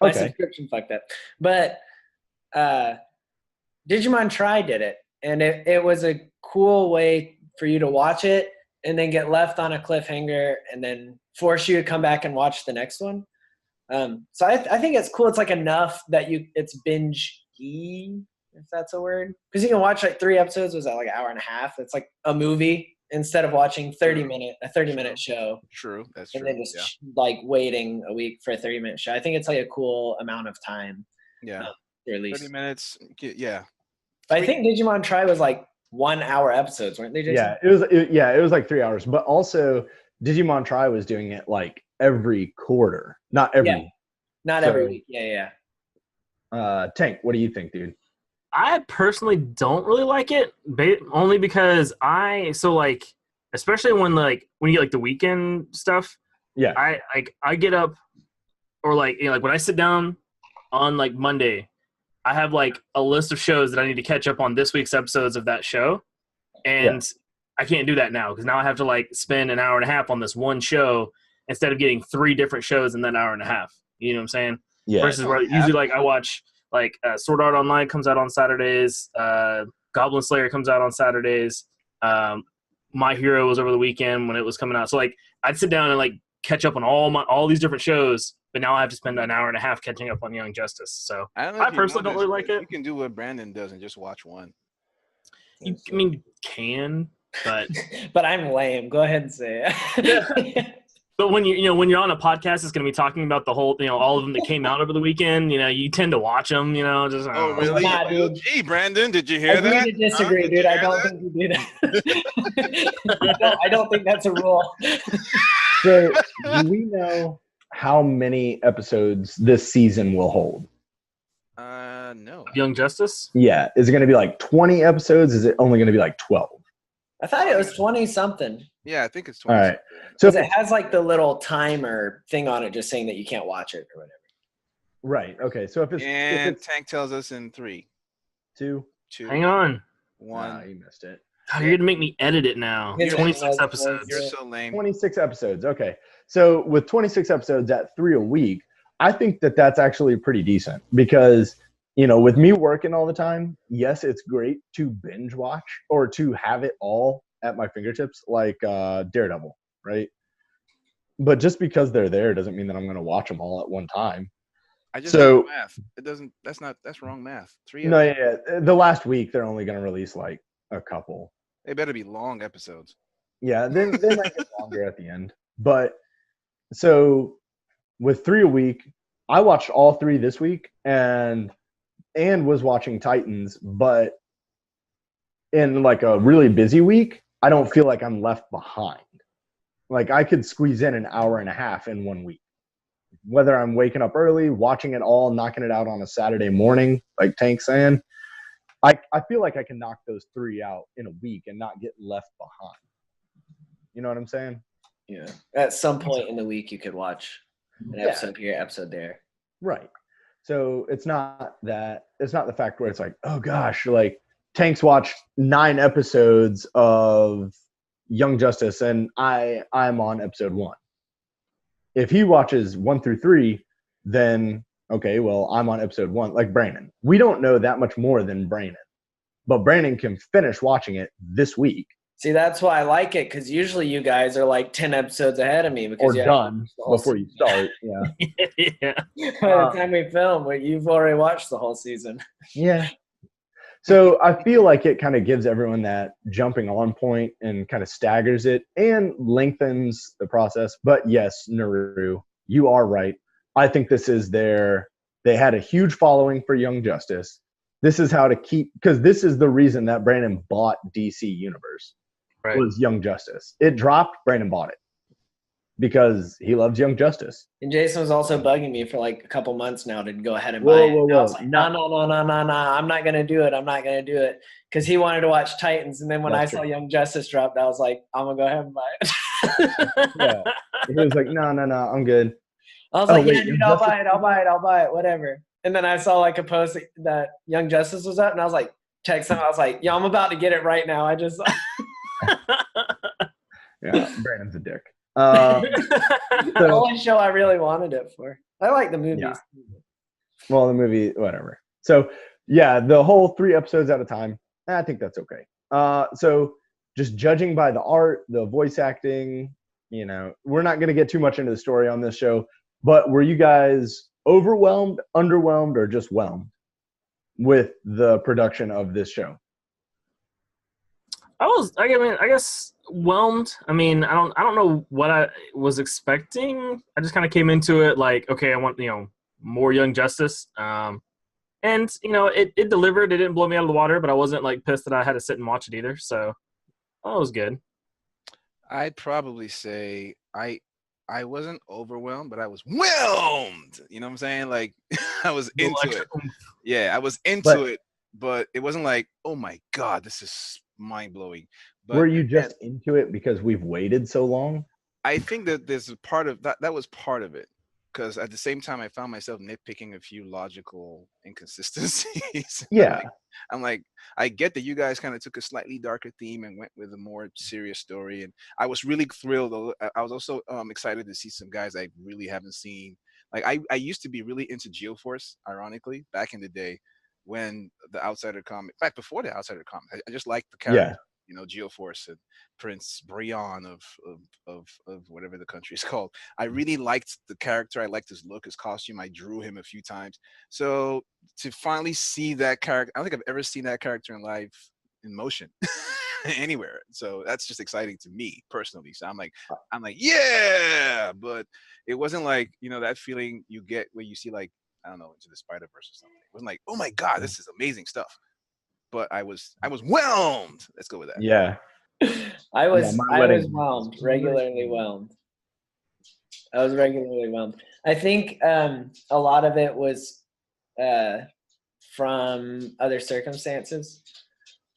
My subscription fucked up. But Digimon Try did it, and it was a cool way for you to watch it and then get left on a cliffhanger and then force you to come back and watch the next one. So I think it's cool. It's like enough that it's binge-y, if that's a word. Because you can watch like 3 episodes. Was that like an hour and a half? It's like a movie instead of watching a 30-minute show. True, that's true. And then just like waiting a week for a 30-minute show. I think it's like a cool amount of time. Yeah. To release. 30 minutes. Yeah. But I think Digimon Try was like 1 hour episodes, weren't they, Jason? Yeah, it was like 3 hours. But also, Digimon Try was doing it like every quarter, not every. Not every week. Yeah. Tank, what do you think, dude? I personally don't really like it, only because especially when you get like the weekend stuff. Yeah. I get up, or like when I sit down on like Monday, I have like a list of shows that I need to catch up on this week's episodes of that show, and I can't do that now because now I have to like spend an hour and a half on this one show instead of getting 3 different shows in that hour and a half. You know what I'm saying? Yeah. Versus where usually like I watch like Sword Art Online comes out on Saturdays, Goblin Slayer comes out on Saturdays, My Hero was over the weekend when it was coming out. So like I'd sit down and like catch up on all these different shows, but now I have to spend an hour and a half catching up on Young Justice. So I personally don't really like it. You can do what Brandon does and just watch one. You can, but but I'm lame. Go ahead and say it. But when you're on a podcast, it's going to be talking about the whole, all of them that came out over the weekend. You tend to watch them. Just really? Nah, dude. Gee, Brandon, did you hear that? I disagree, dude. I don't think you do that. I don't think that's a rule. So, do we know how many episodes this season will hold? No. Young Justice? Yeah. Is it going to be like 20 episodes? Is it only going to be like 12? I thought it was 20-something. Yeah, I think it's 20. All right. So it has like the little timer thing on it just saying that you can't watch it or whatever. Right. Okay. So if it's Tank tells us in 3, 2, hang on. 1. You missed it. Oh, you're going to make me edit it now. 26 episodes. You're so lame. 26 episodes. Okay. So with 26 episodes at 3 a week, I think that's actually pretty decent because, with me working all the time, yes, it's great to binge watch or to have it all at my fingertips, like Daredevil, right? But just because they're there doesn't mean that I'm going to watch them all at one time. I just do math. It doesn't. That's wrong math. 3. No, yeah. The last week they're only going to release like a couple. They better be long episodes. Yeah, then they might get longer at the end. But so with 3 a week, I watched all 3 this week and was watching Titans, but in like a really busy week, I don't feel like I'm left behind. Like I could squeeze in an hour and a half in 1 week. Whether I'm waking up early, watching it all, knocking it out on a Saturday morning, like Tank saying, I feel like I can knock those 3 out in a week and not get left behind. You know what I'm saying? Yeah. At some point in the week, you could watch an episode here, episode there. Right. So it's not the fact where it's like, oh gosh, like Tank's watched 9 episodes of Young Justice and I'm on episode 1. If he watches 1 through 3, then okay, well, I'm on episode 1, like Brandon. We don't know that much more than Brandon, but Brandon can finish watching it this week. See, that's why I like it, because usually you guys are like 10 episodes ahead of me. Because or done before you start. Yeah. Yeah. By the time we film, you've already watched the whole season. Yeah. So I feel like it kind of gives everyone that jumping on point and kind of staggers it and lengthens the process. But yes, Naru, you are right. I think this is they had a huge following for Young Justice. This is how to keep, because this is the reason that Brandon bought DC Universe, right? Was Young Justice. It dropped, Brandon bought it because he loves Young Justice. And Jason was also bugging me for like a couple months now to go ahead and buy it. And I was like, no, I'm not going to do it. Because he wanted to watch Titans. And then when I saw Young Justice dropped, I was like, I'm going to go ahead and buy it. Yeah. He was like, no, I'm good. I was like, yeah, dude, I'll buy it, whatever. And then I saw like a post that Young Justice was up, and I was like, text him, I was like, yeah, I'm about to get it right now. I just yeah, Brandon's a dick. The only show I really wanted it for. I like the movies. Yeah. Well, the movie, whatever. So yeah, the whole 3 episodes at a time, I think that's okay. So just judging by the art, the voice acting, we're not going to get too much into the story on this show, but were you guys overwhelmed, underwhelmed, or just whelmed with the production of this show? I guess whelmed. I mean, I don't know what I was expecting. I just kind of came into it like, okay, I want, more Young Justice. And it delivered. It didn't blow me out of the water, but I wasn't like pissed that I had to sit and watch it either. So that was good. I'd probably say I wasn't overwhelmed, but I was whelmed. You know what I'm saying? Like I was into it. Yeah, I was into it, but it wasn't like, oh my God, this is mind blowing. Were you just into it because we've waited so long? I think that there's a part of that was part of it. Because at the same time, I found myself nitpicking a few logical inconsistencies. Yeah. I'm like, I get that you guys kind of took a slightly darker theme and went with a more serious story. And I was really thrilled. I was also excited to see some guys I really haven't seen. Like, I used to be really into Geoforce, ironically, back in the day when the Outsider comic, in fact, before the Outsider comic, I just liked the character. Yeah. Geoforce and Prince Brion of whatever the country is called. I really liked the character. I liked his look, his costume. I drew him a few times. So to finally see that character, I don't think I've ever seen that character in live in motion anywhere. So that's just exciting to me personally. So I'm like, yeah, but it wasn't like, that feeling you get when you see like, I don't know, Into the Spider-Verse or something. It wasn't like, oh my God, this is amazing stuff. But I was whelmed. Let's go with that. Yeah. I was whelmed, regularly whelmed. I was regularly whelmed. I think a lot of it was from other circumstances.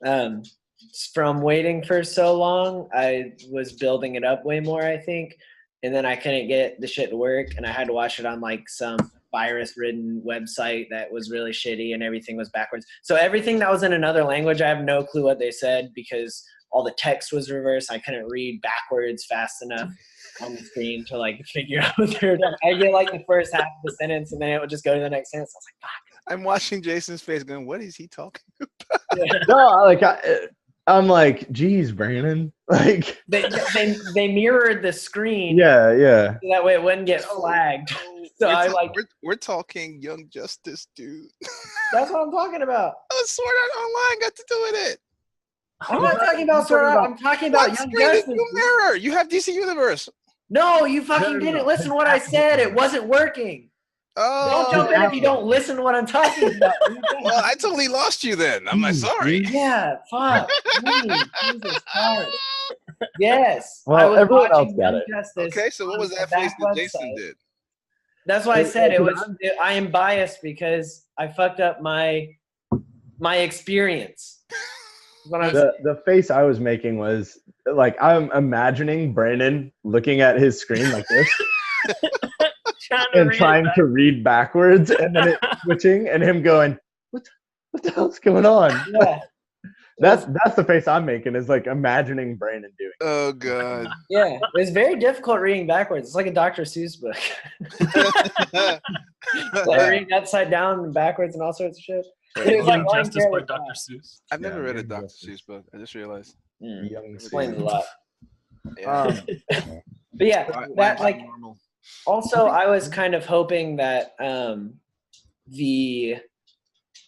From waiting for so long, I was building it up way more, I think. And then I couldn't get the shit to work, and I had to watch it on like some virus-ridden website that was really shitty, and everything was backwards. So everything that was in another language, I have no clue what they said because all the text was reversed. I couldn't read backwards fast enough on the screen to like figure out what they're doing. I get like the first half of the sentence, and then it would just go to the next sentence. I was like, fuck. I'm watching Jason's face going, what is he talking about? Yeah. No, I'm like, geez, Brandon. Like they mirrored the screen. Yeah. So that way it wouldn't get flagged. So we're talking Young Justice, dude. That's what I'm talking about. Oh, Sword Art Online got to do with it. I'm not talking about Sword Art. I'm talking about Young Justice. You mirror. You have DC Universe. No, you fucking didn't listen to what I said. It wasn't working. Don't jump in if you don't listen to what I'm talking about. Well, I totally lost you then. I'm like, sorry. Yeah, fuck. Me. Jesus Christ. Yes. Well, I was everyone else watching got Young it. Justice Okay, so what on was the that face back that Jason website. did? That's why I said I am biased because I fucked up my experience. The face I was making was like I'm imagining Brandon looking at his screen like this and trying to read backwards, and then it switching and him going, what the hell's going on? Yeah. That's the face I'm making, is like imagining Brandon doing. Oh god. Yeah, it's very difficult reading backwards. It's like a Dr. Seuss book. Like reading upside down and backwards and all sorts of shit. It's like Young Justice by Dr. Seuss. I've never read a Young Dr. Justice. Seuss book. I just realized. Young Explains a lot. Yeah. But yeah, that like normal. also I was kind of hoping that the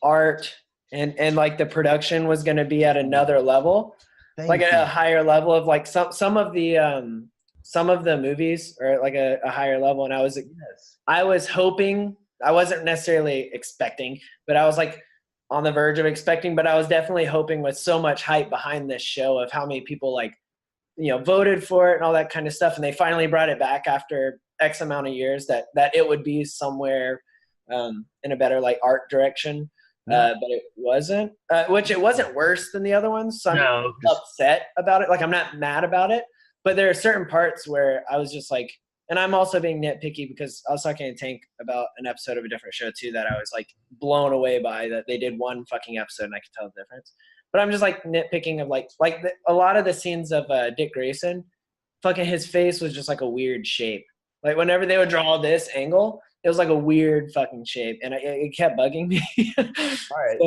art and like the production was going to be at another level, like at a higher level of like some of the movies are at like a higher level, and I was hoping, I wasn't necessarily expecting, but I was like on the verge of expecting, but I was definitely hoping with so much hype behind this show of how many people like, voted for it and all that kind of stuff. And they finally brought it back after X amount of years that it would be somewhere in a better like art direction. But it wasn't, which it wasn't worse than the other ones. So I'm upset about it. Like, I'm not mad about it, but there are certain parts where I was just like, and I'm also being nitpicky because I was talking to Tank about an episode of a different show too that I was like blown away by, that they did one fucking episode and I could tell the difference. But I'm just like nitpicking of a lot of the scenes of Dick Grayson, fucking his face was just like a weird shape. Like whenever they would draw this angle, it was like a weird fucking shape, and it kept bugging me. All right,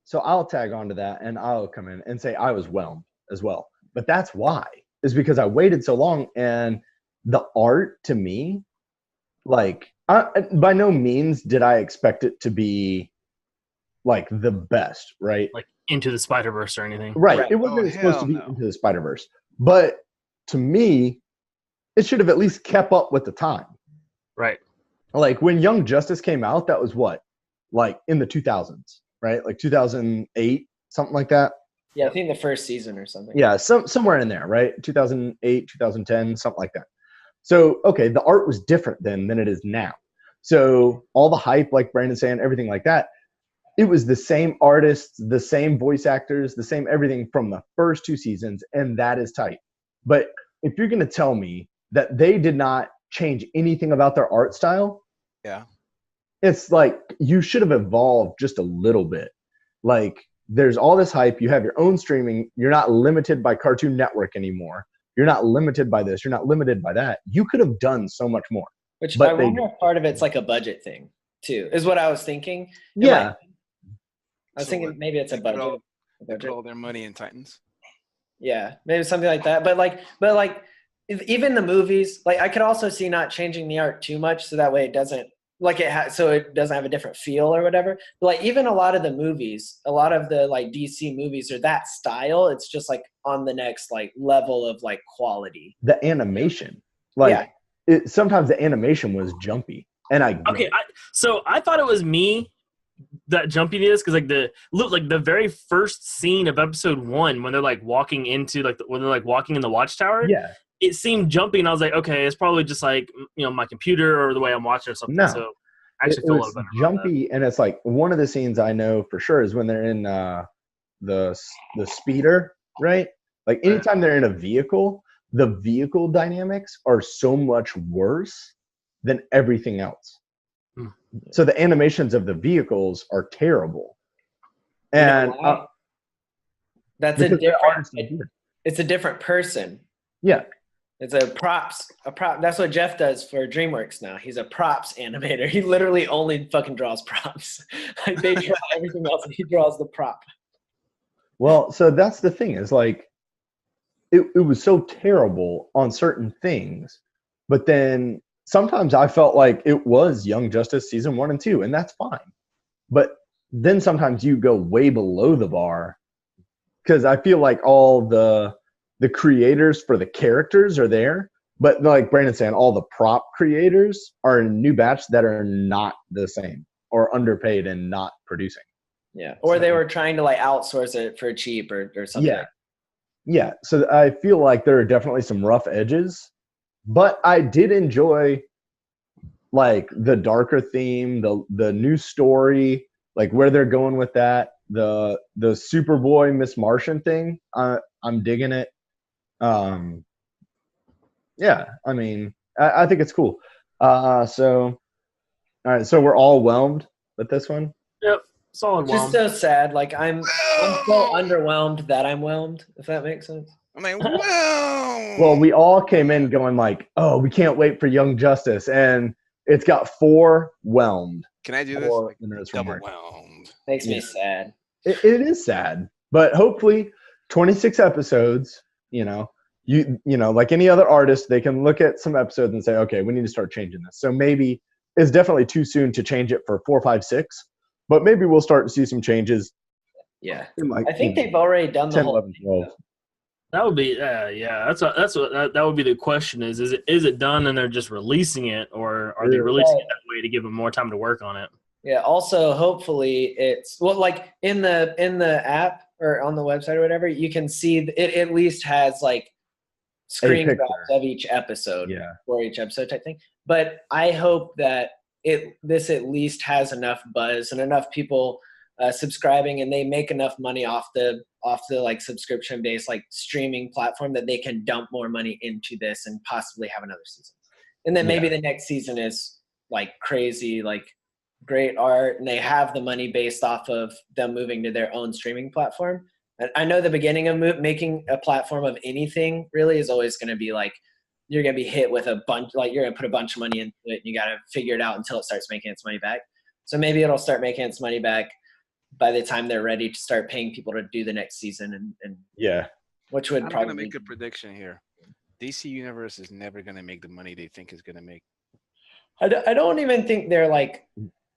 so I'll tag onto that, and I'll come in and say I was whelmed as well. But that's why, is because I waited so long, and the art to me, like, by no means did I expect it to be like the best, right? Like Into the Spider-Verse or anything. Right. It wasn't supposed to be Into the Spider-Verse. But to me, it should have at least kept up with the time. Right. Like when Young Justice came out, that was what? Like in the 2000s, right? Like 2008, something like that. Yeah, I think the first season or something. Yeah, somewhere in there, right? 2008, 2010, something like that. So, okay, the art was different then than it is now. So all the hype, like Brandon's saying, everything like that, it was the same artists, the same voice actors, the same everything from the first two seasons, and that is tight. But if you're going to tell me that they did not change anything about their art style, yeah, it's like you should have evolved just a little bit. Like there's all this hype, you have your own streaming, you're not limited by Cartoon Network anymore, you're not limited by this, you're not limited by that. You could have done so much more. Which I wonder if part of it's like a budget thing too, is what I was thinking. Yeah. I was thinking maybe it's a budget. Put all their money in Titans. Yeah, maybe something like that. But even the movies, like I could also see not changing the art too much, so that way it doesn't so it doesn't have a different feel or whatever. But like even a lot of the movies, a lot of the like DC movies are that style. It's just like on the next like level of like quality. The animation, like sometimes the animation was jumpy, and I thought it was me that jumpiness, because like the very first scene of episode 1 when they're like walking into when they're like walking in the watchtower, it seemed jumpy, and I was like, okay, it's probably just like my computer or the way I'm watching or something. No, so I actually feel a little better jumpy, and it's like one of the scenes I know for sure is when they're in the speeder, right? Like anytime they're in a vehicle, the vehicle dynamics are so much worse than everything else. So the animations of the vehicles are terrible, and that's a different. It's a different person. Yeah, it's a prop. That's what Jeff does for DreamWorks now. He's a props animator. He literally only fucking draws props. Like they draw everything else, and he draws the prop. Well, so that's the thing, is like it was so terrible on certain things, but then sometimes I felt like it was Young Justice season 1 and 2, and that's fine. But then sometimes you go way below the bar, because I feel like all the creators for the characters are there, But like Brandon's saying, all the prop creators are a new batch that are not the same or underpaid and not producing. Yeah. Or they were trying to like outsource it for cheap or something. Yeah. Yeah. So I feel like there are definitely some rough edges, but I did enjoy like the darker theme, the new story, like where they're going with that, the Superboy Miss Martian thing. I'm digging it. Yeah, I mean, I think it's cool. So, all right, so we're all whelmed with this one. Yep, solid Just whelm. so sad. Like I'm so underwhelmed that I'm whelmed, if that makes sense. I'm like, wow. Well, we all came in going like, oh, we can't wait for Young Justice, and it's got 4 whelmed. Can I do this? For Like, the Nerds double From Work. whelmed. Makes me sad. It is sad, but hopefully 26 episodes, you know, like any other artist, they can look at some episodes and say, okay, we need to start changing this. So maybe it's definitely too soon to change it for 4, 5, 6, but maybe we'll start to see some changes. Yeah. Like, I think they've already done the 10, whole 11, 12. That would be yeah. That would be the question is it done and they're just releasing it, or are they releasing it that way to give them more time to work on it? Yeah. Also, hopefully it's like in the app or on the website or whatever, you can see it at least has like screenshots of each episode for each episode type thing. But I hope that this at least has enough buzz and enough people subscribing, and they make enough money off the like subscription based like streaming platform that they can dump more money into this and possibly have another season. And then maybe the next season is like crazy, like great art, and they have the money based off of them moving to their own streaming platform. And I know the beginning of making a platform of anything really is always going to be like, you're going to be hit with a bunch, like you're going to put a bunch of money into it and you got to figure it out until it starts making its money back. So maybe it'll start making its money back by the time they're ready to start paying people to do the next season. And which would I'm gonna make a prediction here. DC Universe is never gonna make the money they think is gonna make. I don't even think they're like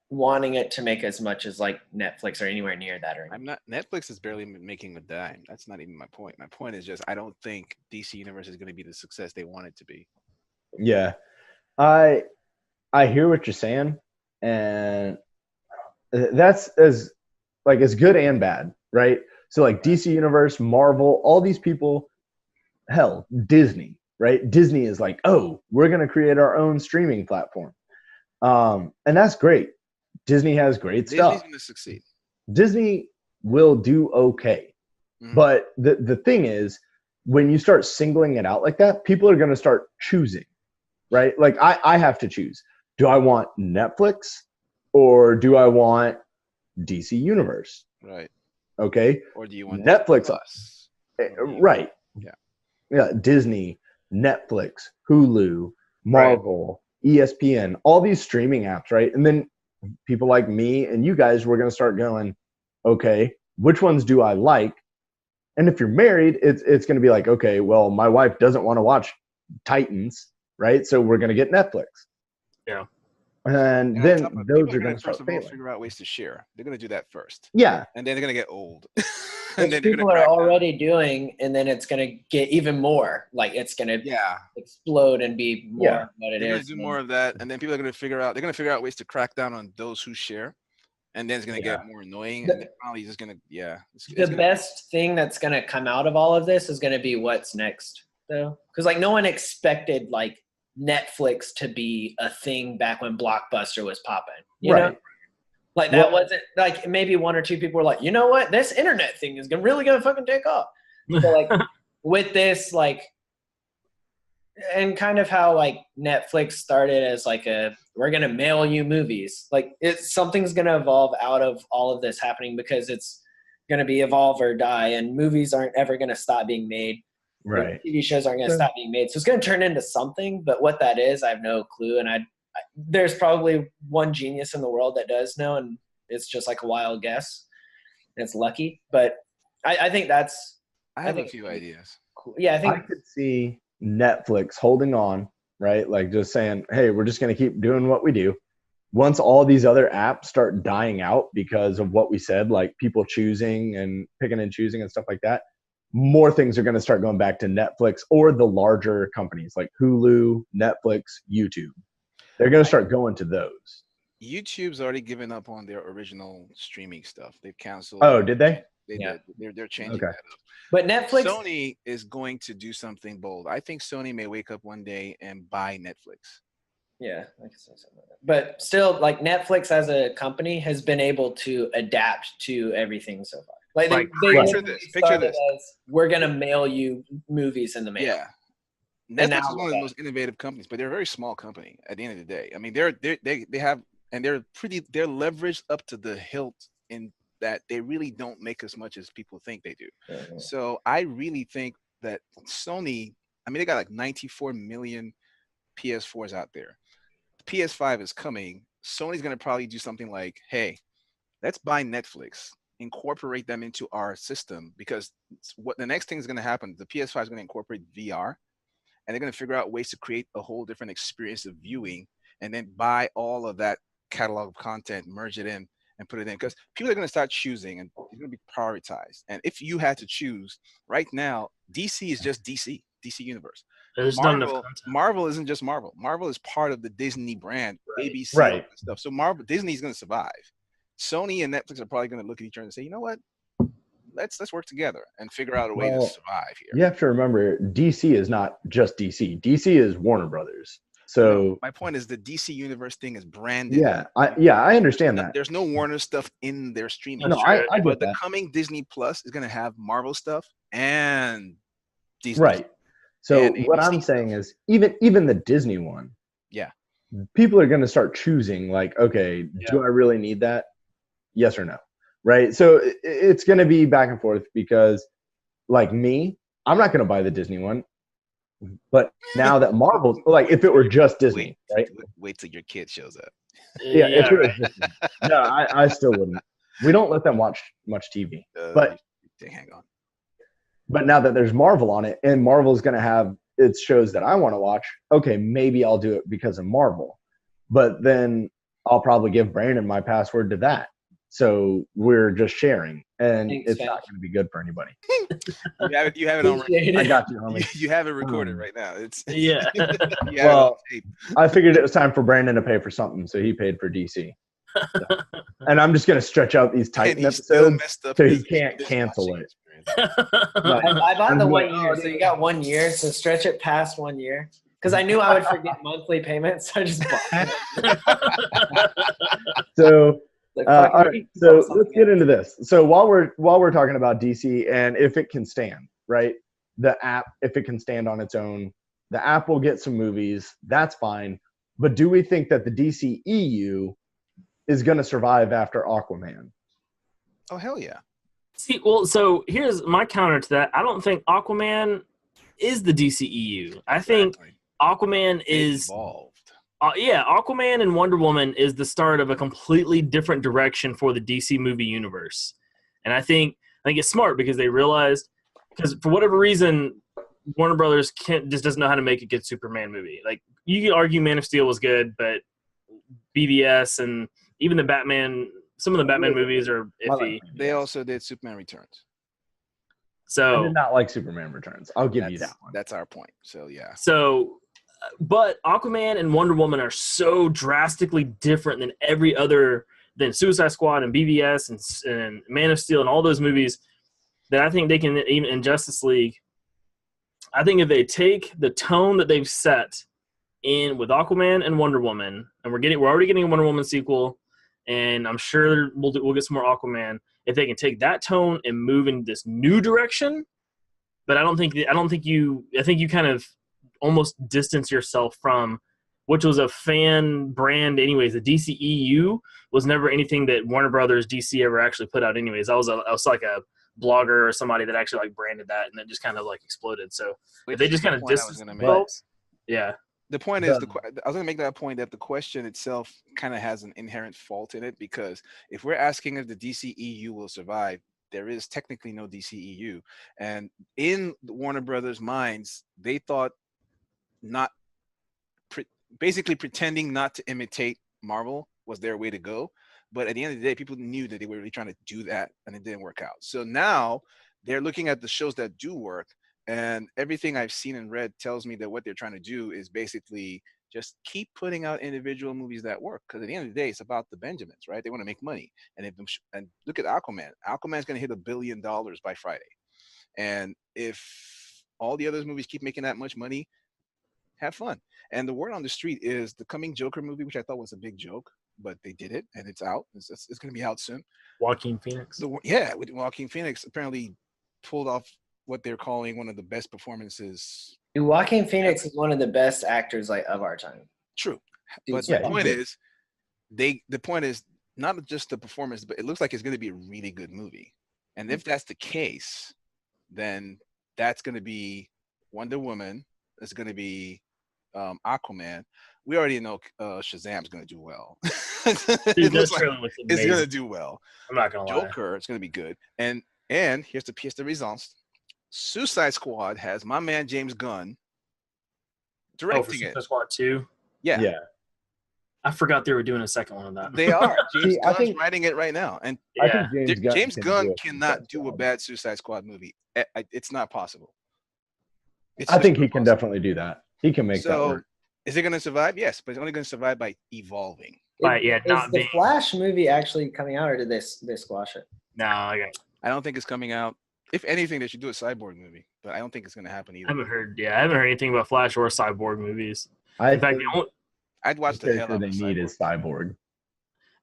wanting it to make as much as like Netflix or anywhere near that. Or I'm not. Netflix is barely making a dime. That's not even my point. My point is just I don't think DC Universe is gonna be the success they want it to be. Yeah, I hear what you're saying, and that's as good and bad, right? So like DC Universe, Marvel, all these people, hell, Disney, right? Disney is like, oh, we're going to create our own streaming platform. And that's great. Disney has great stuff. Disney's going to succeed. Disney will do okay. Mm-hmm. But the thing is, when you start singling it out like that, people are going to start choosing, right? Like I have to choose. Do I want Netflix or do I want DC Universe? Right. Okay. Or do you want Netflix? Right. Yeah. Disney, Netflix, Hulu, Marvel, ESPN, all these streaming apps, right? And then people like me and you guys were going to start going, okay, which ones do I like? And if you're married, it's going to be like, okay, well, my wife doesn't want to watch Titans, right? So we're going to get Netflix. Yeah. And then those are going to start failing. Figure out ways to share. They're going to do that first. Yeah. And then they're going to get old. And then people are already doing, and then it's going to get even more. Like it's going to explode and be more what it is. They're going to do more of that, and then people are going to figure out ways to crack down on those who share, and then it's going to get more annoying. And then finally, just going to the best thing that's going to come out of all of this is going to be what's next, though, because like no one expected like Netflix to be a thing back when Blockbuster was popping. You know? Like that wasn't like maybe 1 or 2 people were like, you know what, this internet thing is really gonna fucking take off. So like with this, like, and kind of how like Netflix started as like we're gonna mail you movies. Like something's gonna evolve out of all of this happening because it's gonna be evolve or die, and movies aren't ever gonna stop being made. Right. TV shows aren't gonna stop being made. So it's gonna turn into something, but what that is, I have no clue. And there's probably one genius in the world that does know, and it's just like a wild guess. It's lucky, but I think that's. I have a few ideas. Cool. Yeah, I could see Netflix holding on, right? Like just saying, "Hey, we're just going to keep doing what we do." Once all these other apps start dying out because of what we said, like people choosing and picking and choosing and stuff like that, more things are going to start going back to Netflix or the larger companies like Hulu, Netflix, YouTube. They're going to start going to those. YouTube's already given up on their original streaming stuff. They've canceled. Oh, did they? They Yeah. did. They're changing Okay. that up. But Netflix. Sony is going to do something bold. I think Sony may wake up one day and buy Netflix. Yeah, I can say something like that. But still, like Netflix as a company has been able to adapt to everything so far. Like they Picture this. Picture this. We're gonna mail you movies in the mail. Yeah. Netflix is one of the most innovative companies, but they're a very small company at the end of the day. I mean, they have, and they're leveraged up to the hilt in that they really don't make as much as people think they do. Mm-hmm. So I really think that Sony, I mean, they got like 94 million PS4s out there. The PS5 is coming. Sony's going to probably do something like, hey, let's buy Netflix, incorporate them into our system, because what the next thing is going to happen, the PS5 is going to incorporate VR, and they're going to figure out ways to create a whole different experience of viewing, and then buy all of that catalog of content, merge it in, and put it in, because people are going to start choosing, and it's going to be prioritized. And if you had to choose right now, DC is just DC Universe. There's not enough content. Marvel isn't just Marvel. Marvel is part of the Disney brand, ABC, Right. all that stuff. So Disney's going to survive. Sony and Netflix are probably going to look at each other and say, you know what? Let's work together and figure out a way to survive here. You have to remember, DC is not just DC. DC is Warner Brothers. So my point is the DC Universe thing is branded. Yeah, I understand that. There's no Warner stuff in their streaming. No, I get but that. the coming Disney Plus is going to have Marvel stuff and Disney. Right. So and what ABC I'm saying is, even the Disney one, yeah, people are going to start choosing like, okay, do I really need that? Yes or no? Right. So it's going to be back and forth, because like me, I'm not going to buy the Disney one. But now that Marvel's, like, if it were just Disney, right? Wait till your kid shows up. Yeah, if it was Disney. No, I still wouldn't. We don't let them watch much TV. But hang on. But now that there's Marvel on it, and Marvel's going to have its shows that I want to watch, okay, maybe I'll do it because of Marvel. But then I'll probably give Brandon my password to that. So we're just sharing, and it's not going to be good for anybody. You have it on record. I got you, homie. You have it recorded right now. It's yeah. Well, I figured it was time for Brandon to pay for something, so he paid for DC. So, and I'm just going to stretch out these Titan episodes so he can't cancel it. I bought the 1 year, so you got 1 year, so stretch it past 1 year. Because I knew I would forget monthly payments, so I just bought it. So, all right, so let's get into this. So while we're talking about DC and if it can stand, right? The app, if it can stand on its own, the app will get some movies. That's fine. But do we think that the DC EU is going to survive after Aquaman? Oh, hell yeah. See, well, so here's my counter to that. I don't think Aquaman is the DCEU. I think Aquaman is evolved. Aquaman and Wonder Woman is the start of a completely different direction for the DC movie universe. And I think it's smart because they realized, because for whatever reason, Warner Brothers just doesn't know how to make a good Superman movie. Like, you could argue Man of Steel was good, but BVS and even the Batman, some of the Batman movies are iffy. They also did Superman Returns. So I did not like Superman Returns. I'll give you that one. That's our point. So yeah. So, but Aquaman and Wonder Woman are so drastically different than every other, than Suicide Squad and BVS and Man of Steel and all those movies, that I think they can, even in Justice League, I think if they take the tone that they've set in with Aquaman and Wonder Woman, and we're already getting a Wonder Woman sequel, and I'm sure we'll get some more Aquaman. If they can take that tone and move in this new direction, but I think you kind of almost distance yourself from, which was a fan brand anyways. The DCEU was never anything that Warner Brothers DC ever actually put out anyways. I was like a blogger or somebody that actually like branded that, and then just kind of like exploded. So if they just kind of distance themselves, yeah. The point is, I was going to make that point that the question itself kind of has an inherent fault in it, because if we're asking if the DCEU will survive, there is technically no DCEU. And in the Warner Brothers' minds, they thought basically pretending not to imitate Marvel was their way to go. But at the end of the day, people knew that they were really trying to do that, and it didn't work out. So now they're looking at the shows that do work, and everything I've seen and read tells me that what they're trying to do is basically just keep putting out individual movies that work. Because at the end of the day, it's about the Benjamins, right? They want to make money, and and look at Aquaman. Aquaman's going to hit $1 billion by Friday, and if all the other movies keep making that much money, have fun. And the word on the street is the coming Joker movie, which I thought was a big joke, but they did it, and it's out. It's going to be out soon. Joaquin Phoenix. With Joaquin Phoenix apparently pulled off what they're calling one of the best performances. Dude, Joaquin Phoenix is one of the best actors like of our time. True, Dude, but the point is not just the performance, but it looks like it's going to be a really good movie. And if that's the case, then that's going to be Wonder Woman. It's going to be Aquaman. We already know Shazam's going to do well. Dude, it's going to do well. I'm not going to lie. Joker, it's going to be good. And here's the pièce de résistance. Suicide Squad has my man James Gunn directing it. Suicide Squad 2? Yeah. I forgot they were doing a second one of that. They are. James Gunn's writing it right now. And I think James Gunn cannot do a bad Suicide Squad movie. It's not possible. I think he can definitely do that. He can make that work. Is it going to survive? Yes, but it's only going to survive by evolving. Right, yeah, Is the Flash movie actually coming out, or did they squash it? No, I don't think it's coming out. If anything, they should do a Cyborg movie, but I don't think it's going to happen either. I haven't heard anything about Flash or Cyborg movies. In fact, I'd watch the hell out of they need is Cyborg.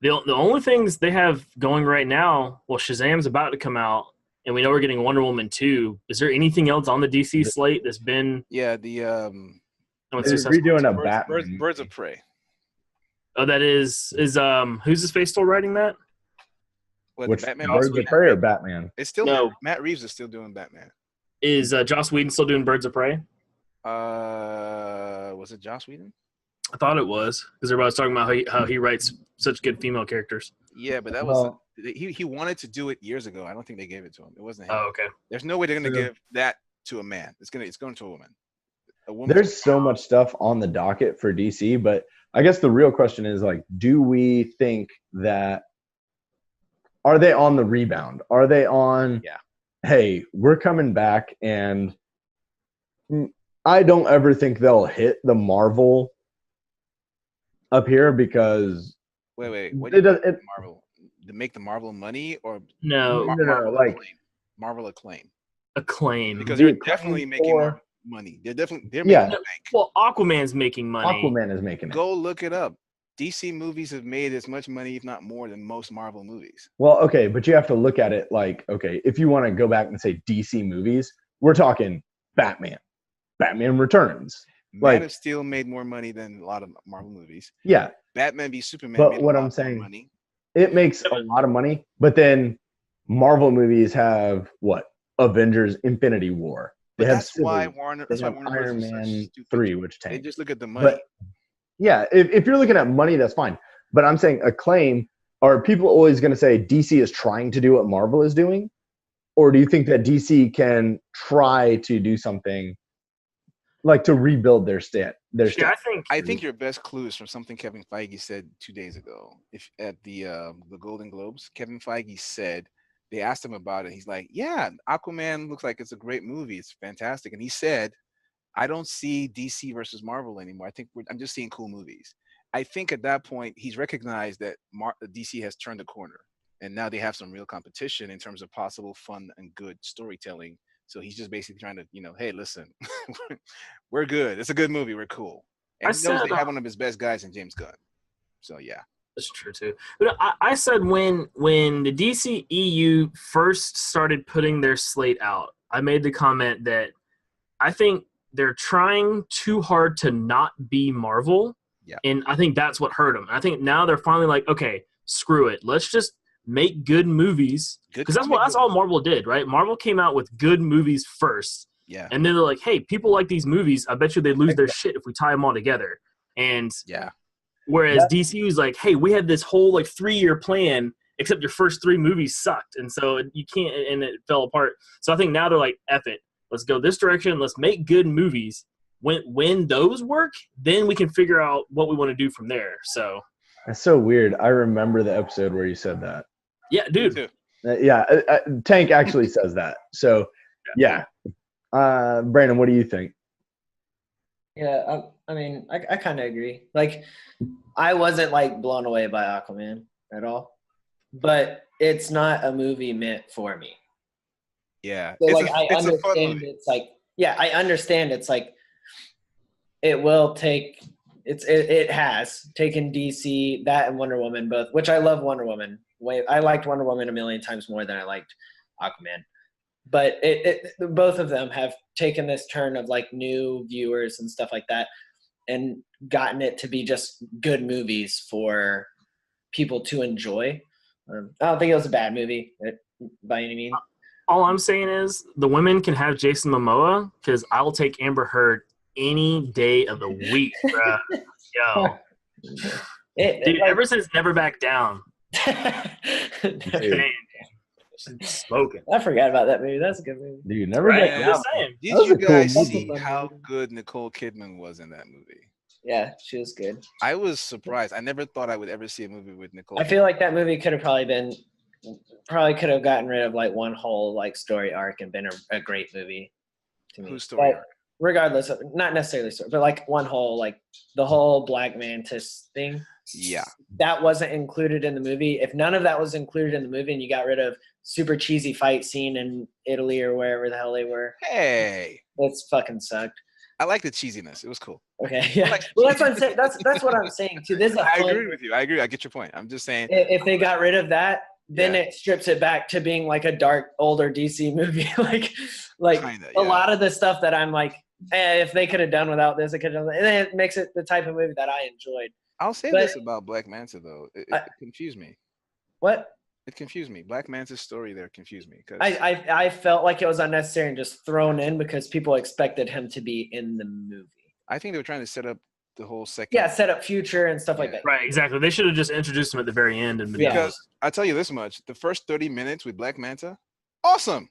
The only things they have going right now, well, Shazam's about to come out, and we know we're getting Wonder Woman 2. Is there anything else on the DC slate that's been? Yeah, they're redoing a Batman. Birds of Prey. Oh, that is who's his face still writing that? Which Batman? Birds of Prey or Batman? It's still Matt Reeves is still doing Batman. Is Joss Whedon still doing Birds of Prey? Was it Joss Whedon? I thought it was because everybody was talking about how he writes such good female characters. Yeah, but that was he wanted to do it years ago. I don't think they gave it to him. It wasn't him. Oh, okay. There's no way they're going to give that to a man. It's going to a woman. There's so much stuff on the docket for DC, but I guess the real question is like, do we think that are they on the rebound? Are they on? Yeah. Hey, we're coming back, and I don't ever think they'll hit the Marvel up here because wait. What do you mean Marvel? To make the Marvel money or no, Marvel acclaim. Acclaim because they're definitely making more money. They're making bank. Well, Aquaman's making money. Aquaman is making it. Go look it up. DC movies have made as much money, if not more, than most Marvel movies. Well, okay, but you have to look at it like, okay, if you want to go back and say DC movies, we're talking Batman Returns. Man of Steel made more money than a lot of Marvel movies. Yeah. Batman v Superman but made what a I'm lot saying, more money. It makes a lot of money, but then Marvel movies have what? Avengers Infinity War. That's why Warner Iron Man 3, which they tanked. just look at the money. But, yeah, if you're looking at money, that's fine. But I'm saying Acclaim, are people always going to say DC is trying to do what Marvel is doing? Or do you think that DC can try to do something like to rebuild their stat? I think your best clue is from something Kevin Feige said 2 days ago. If at the Golden Globes, Kevin Feige said they asked him about it. He's like, "Yeah, Aquaman looks like it's a great movie. It's fantastic." And he said, "I don't see DC versus Marvel anymore. I think I'm just seeing cool movies." I think at that point he's recognized that DC has turned the corner, and now they have some real competition in terms of possible fun and good storytelling. So he's just basically trying to, hey, listen, we're good. It's a good movie. We're cool. And he knows they have one of his best guys in James Gunn. So, yeah. That's true, too. But I said when the DC EU first started putting their slate out, I made the comment that I think they're trying too hard to not be Marvel. Yeah. And I think that's what hurt them. I think now they're finally like, okay, screw it. Let's just make good movies, because that's all Marvel did, right? Marvel came out with good movies first, and then they're like, "Hey, people like these movies. I bet you they'd lose their shit if we tie them all together." And whereas DC was like, "Hey, we had this whole 3-year plan, except your first 3 movies sucked, and so you can't," and it fell apart. So I think now they're like, "F it, let's go this direction. Let's make good movies. When those work, then we can figure out what we want to do from there." So that's so weird. I remember the episode where you said that. Yeah, dude. Tank actually says that. So, yeah. Brandon, what do you think? Yeah, I mean, I kind of agree. Like, I wasn't like blown away by Aquaman at all, but it's not a movie meant for me. Yeah, So, it's like, a I it's a fun understand movie. it's like, yeah, I understand it's like, it will take, it has taken DC, that and Wonder Woman both, which I love Wonder Woman. I liked Wonder Woman a million times more than I liked Aquaman. But both of them have taken this turn of like new viewers and stuff like that and gotten it to be just good movies for people to enjoy. I don't think it was a bad movie by any means. All I'm saying is the women can have Jason Momoa because I'll take Amber Heard any day of the week, bro. Yo. Dude, ever since Never Back Down. Man, she's smoking. I forgot about that movie. That's a good movie. Dude, Never Right? Back I'm Down. just saying. Did you guys cool see movie. how good Nicole Kidman was in that movie? Yeah, she was good. I was surprised. I never thought I would ever see a movie with Nicole. I feel like that movie could have probably could have gotten rid of like one whole like story arc and been a great movie to me. Whose story arc? Regardless of, not necessarily story, but like one whole, like the whole Black Mantis thing. Yeah. That wasn't included in the movie. If none of that was included in the movie and you got rid of super cheesy fight scene in Italy or wherever the hell they were, Hey, it's fucking sucked. I like the cheesiness. It was cool. Okay, yeah. Well, that's what I'm saying. That's what I'm saying too. This is I agree with you. I agree. I get your point. I'm just saying. If they got rid of that, then Yeah. it strips it back to being like a dark, older DC movie. like Kinda, a yeah. lot of the stuff that I'm like, if they could have done without this, it could have. And then it makes it the type of movie that I enjoyed. I'll say But- this about Black Manta though. It confused me. What? It confused me. Black Manta's story there confused me. 'Cause I felt like it was unnecessary and just thrown in because people expected him to be in the movie. I think they were trying to set up the whole second. Yeah, set up future and stuff like that. Right, exactly. They should have just introduced him at the very end and been Yeah. done. Because I tell you this much: the first 30 minutes with Black Manta, awesome.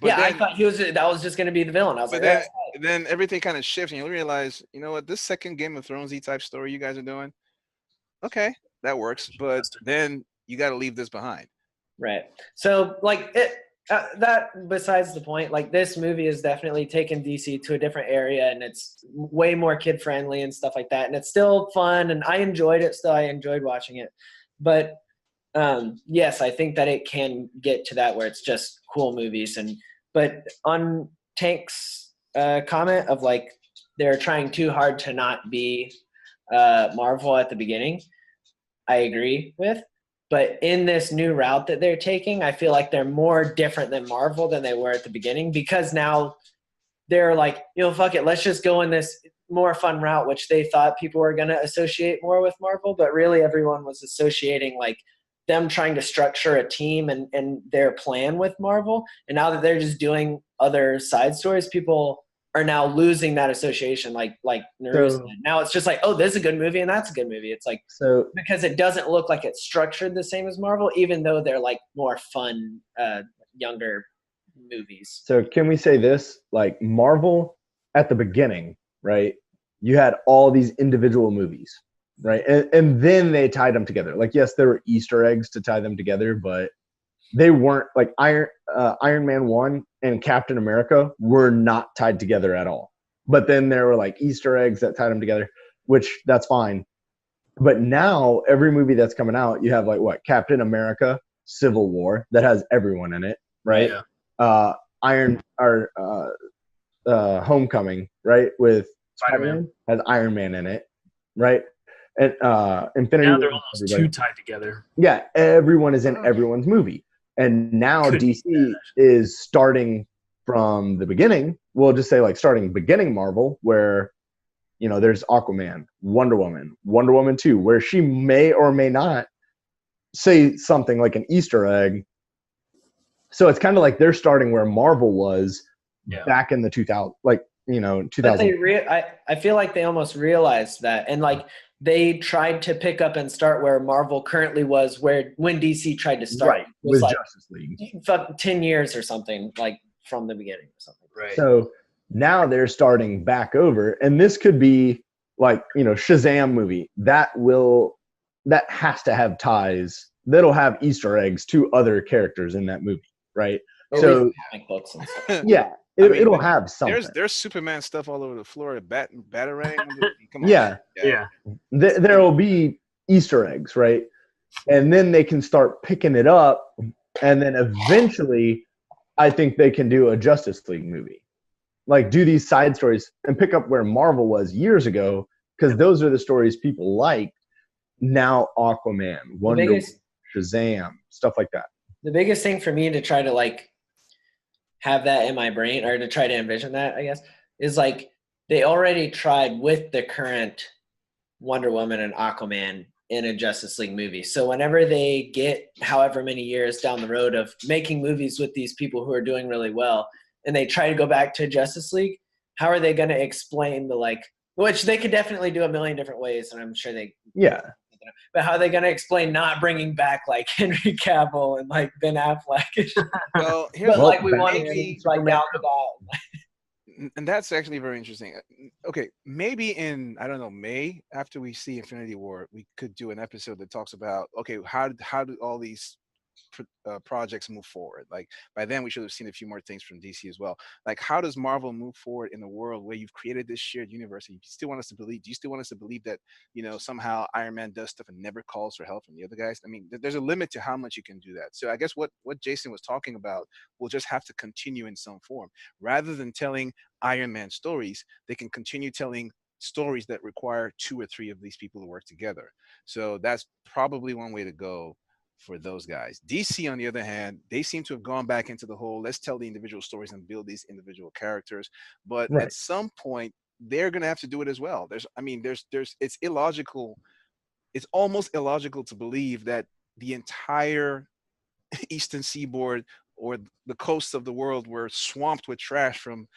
But Yeah, I then- thought that was just going to be the villain. I was But like, then everything kind of shifts, and you realize, you know what? This second Game of Thronesy type story you guys are doing, okay, that works. But then you got to leave this behind. right. So like that besides the point, like this movie is definitely taken DC to a different area and it's way more kid friendly and stuff like that. And it's still fun and I enjoyed it. Still, I enjoyed watching it. But yes, I think that it can get to that where it's just cool movies. But on Tank's comment of like they're trying too hard to not be Marvel at the beginning, I agree with. But in this new route that they're taking, I feel like they're more different than Marvel than they were at the beginning because now they're like, fuck it, let's just go in this more fun route, which they thought people were going to associate more with Marvel, but really everyone was associating like them trying to structure a team and their plan with Marvel. And now that they're just doing other side stories, people are now losing that association like Naruto. Now it's just like, oh, this is a good movie and that's a good movie. It's like, So because it doesn't look like it's structured the same as Marvel, even though they're like more fun, younger movies. So can we say this? Like Marvel at the beginning, right? You had all these individual movies, right? And then they tied them together. Like, yes, there were Easter eggs to tie them together, but they weren't like Iron Man 1 and Captain America were not tied together at all. But then there were like Easter eggs that tied them together, which that's fine. But now every movie that's coming out, you have like what? Captain America, Civil War that has everyone in it, right? Yeah. Homecoming, right? With Spider-Man. has Iron Man in it, right? And Infinity Now War, they're almost everybody. too tied together. Yeah, everyone is in everyone's movie. And now Could be DC is starting from the beginning. We'll just say like starting beginning Marvel, where there's Aquaman, Wonder Woman 2, where she may or may not say something like an Easter egg. So it's kind of like they're starting where Marvel was back in the 2000, like 2000. But I feel like they almost realized that, and like they tried to pick up and start where Marvel currently was, when DC tried to start, right, it was with like Justice League. 10 years or something, like from the beginning or something. Right. So now they're starting back over, and this could be like Shazam movie that has to have ties that'll have Easter eggs to other characters in that movie, right? At So least comic books and stuff. yeah, I mean, it'll have something. There's Superman stuff all over the floor. Batarang. Come on. Yeah. Yeah. There will be Easter eggs, right? And then they can start picking it up, and then eventually, I think they can do a Justice League movie, like do these side stories and pick up where Marvel was years ago, because those are the stories people like. Now Aquaman, Wonder Woman, Shazam, stuff like that. The biggest thing for me to try to like have that in my brain, or to try to envision that, I guess, is like they already tried with the current Wonder Woman and Aquaman in a Justice League movie. So whenever they get however many years down the road of making movies with these people who are doing really well, and they try to go back to Justice League, how are they going to explain the like, which they could definitely do a million different ways, and I'm sure they, but how are they going to explain not bringing back like Henry Cavill and like Ben Affleck? Well, here's but like we want to maybe, like down the ball. and that's actually very interesting. Okay, maybe in, I don't know, May, after we see Infinity War, we could do an episode that talks about, okay, how do all these projects move forward? Like by then we should have seen a few more things from DC as well. Like how does Marvel move forward in a world where you've created this shared universe and you still want us to believe? Do you still want us to believe that, you know, somehow Iron Man does stuff and never calls for help from the other guys? I mean, there's a limit to how much you can do that. So I guess what Jason was talking about will just have to continue in some form. Rather than telling Iron Man stories, they can continue telling stories that require 2 or 3 of these people to work together. So that's probably one way to go for those guys. DC, on the other hand, they seem to have gone back into the whole, let's tell the individual stories and build these individual characters. But at some point, they're going to have to do it as well. It's illogical. It's almost illogical to believe that the entire Eastern Seaboard or the coasts of the world were swamped with trash from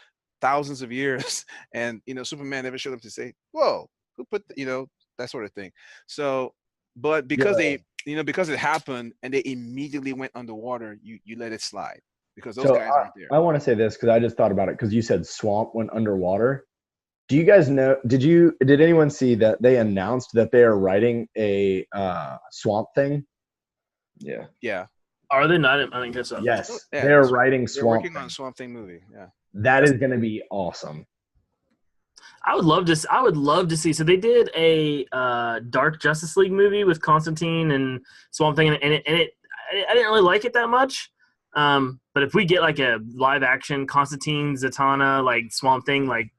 thousands of years. And, you know, Superman never showed up to say, whoa, who put, you know, that sort of thing. So, but because because it happened and they immediately went underwater, you let it slide because those guys aren't there. I want to say this because I just thought about it because you said swamp went underwater. Do you guys know? Did anyone see that they announced that they are writing a Swamp Thing? Yeah. Yeah. Are they not? I think that's yes. They're writing Swamp. They're working Thing. on Swamp Thing movie. Yeah. That is going to be awesome. I would love to see. So they did a Dark Justice League movie with Constantine and Swamp Thing, and I didn't really like it that much. But if we get like a live action Constantine, Zatanna, like Swamp Thing, like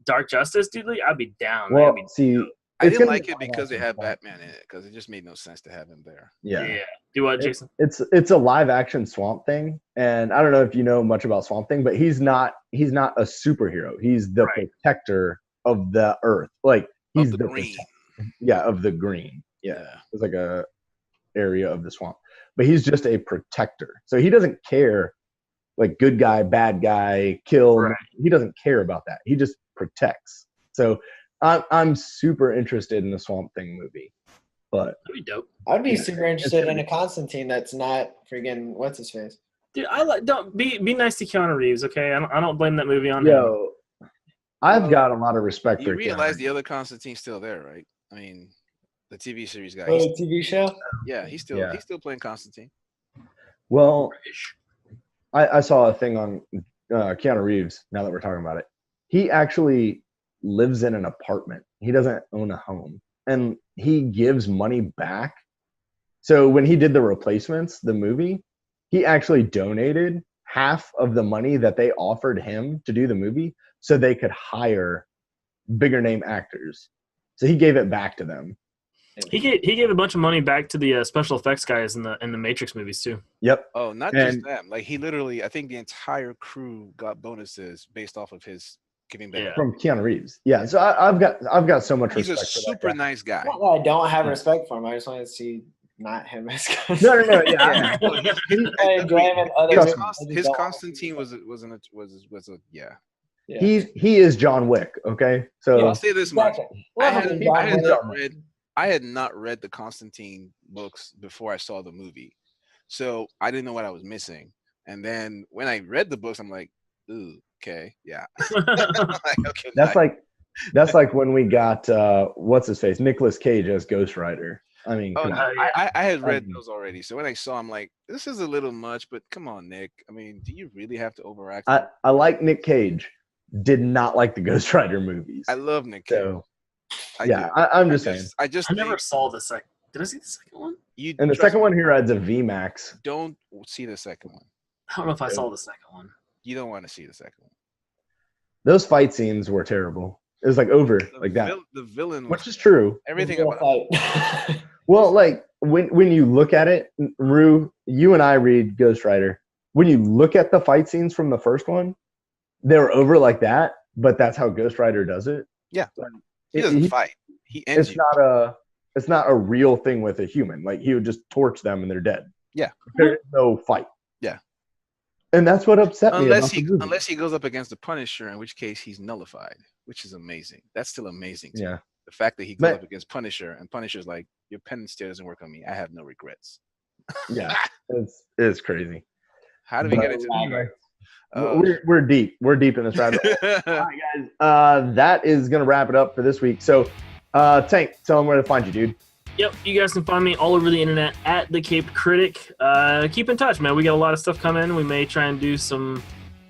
Dark Justice, dude, like, I'd be down. Well, I didn't like it because it had Batman in it, because it just made no sense to have him there. Yeah. Do what, Jason? It's a live action Swamp Thing, and I don't know if you know much about Swamp Thing, but he's not a superhero. He's the protector of the Earth. Like he's of the green. Of the green. Yeah. It's like a area of the swamp. But he's just a protector. So he doesn't care like good guy, bad guy, kill. Right. He doesn't care about that. He just protects. So I'm super interested in the Swamp Thing movie. But that'd be dope. I'd be super interested in a Constantine that's not friggin' what's his face. Dude, don't be nice to Keanu Reeves, okay? I don't blame that movie on him. Yo, I've got a lot of respect for You realize Keanu. the other Constantine's still there, right? I mean, the TV series guy. Oh, the TV show? Yeah, he's still playing Constantine. Well, I saw a thing on Keanu Reeves, now that we're talking about it. He actually lives in an apartment. He doesn't own a home. And he gives money back. So when he did The Replacements, the movie, he actually donated half of the money that they offered him to do the movie so they could hire bigger name actors. So he gave it back to them. He gave a bunch of money back to the special effects guys in the Matrix movies too. Yep. Oh, not just them. Like he literally, I think the entire crew got bonuses based off of his giving back. From Keanu Reeves. Yeah. So I've got so much respect. He's a super nice guy. Not that I don't have respect for him. I just want to see not him as No. Yeah. His Constantine was yeah. He is John Wick. Okay. So I'll say this much. I had not read the Constantine books before I saw the movie, so I didn't know what I was missing. And then when I read the books, I'm like, ooh, okay, yeah. Like, okay, that's like when we got what's his face, Nicolas Cage as Ghost Rider. I mean, Oh come no, on. I had read Um, those already. So when I saw, I'm like, this is a little much. But come on, Nick. I mean, do you really have to overact? I like Nick Cage. Did not like the Ghost Rider movies. I love Nick Cage. So I yeah, do. I'm just saying. I just I never think saw the second. Did I see the second one? you. And the trust second me, one here adds a VMAX. Don't see the second one. I don't know if I saw the second one. You don't want to see the second one. Those fight scenes were terrible. It was like over like that, The villain, was, which is true. everything Real about. fight. Well, like when you look at it, Rue, you and I read Ghost Rider. When you look at the fight scenes from the first one, they were over like that. But that's how Ghost Rider does it. Yeah, Like, he doesn't fight. He ends you. It's not a real thing with a human. Like he would just torch them and they're dead. Yeah. There's no fight. Yeah. And that's what upset me. Unless about the movie. unless he goes up against the Punisher, in which case he's nullified, which is amazing. That's still amazing. To me. Yeah. The fact that he goes But- up against Punisher and Punisher's like, your penance still doesn't work on me. I have no regrets. Yeah. It's crazy. How do we But- get into We're deep. We're deep in this rabbit hole. All right, guys. That is gonna wrap it up for this week. So, Tank, tell them where to find you, dude. Yep, you guys can find me all over the internet at the Cape Critic. Keep in touch, man. We got a lot of stuff coming. We may try and do some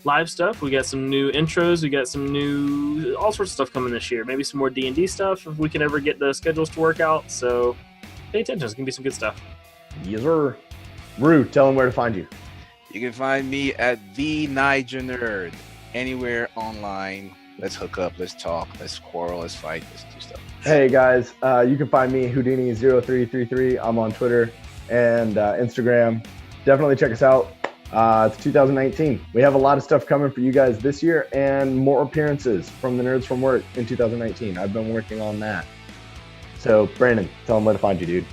live stuff. We got some new intros. We got some new all sorts of stuff coming this year. Maybe some more D&D stuff if we can ever get the schedules to work out. So pay attention. It's gonna be some good stuff. Yes, sir. Rue, tell them where to find you. You can find me at the Niger Nerd anywhere online. Let's hook up. Let's talk. Let's quarrel. Let's fight. Let's do stuff. Hey guys, you can find me Houdini0333. I'm on Twitter and Instagram. Definitely check us out. It's 2019. We have a lot of stuff coming for you guys this year and more appearances from the Nerds from Work in 2019. I've been working on that. So Brandon, tell them where to find you, dude.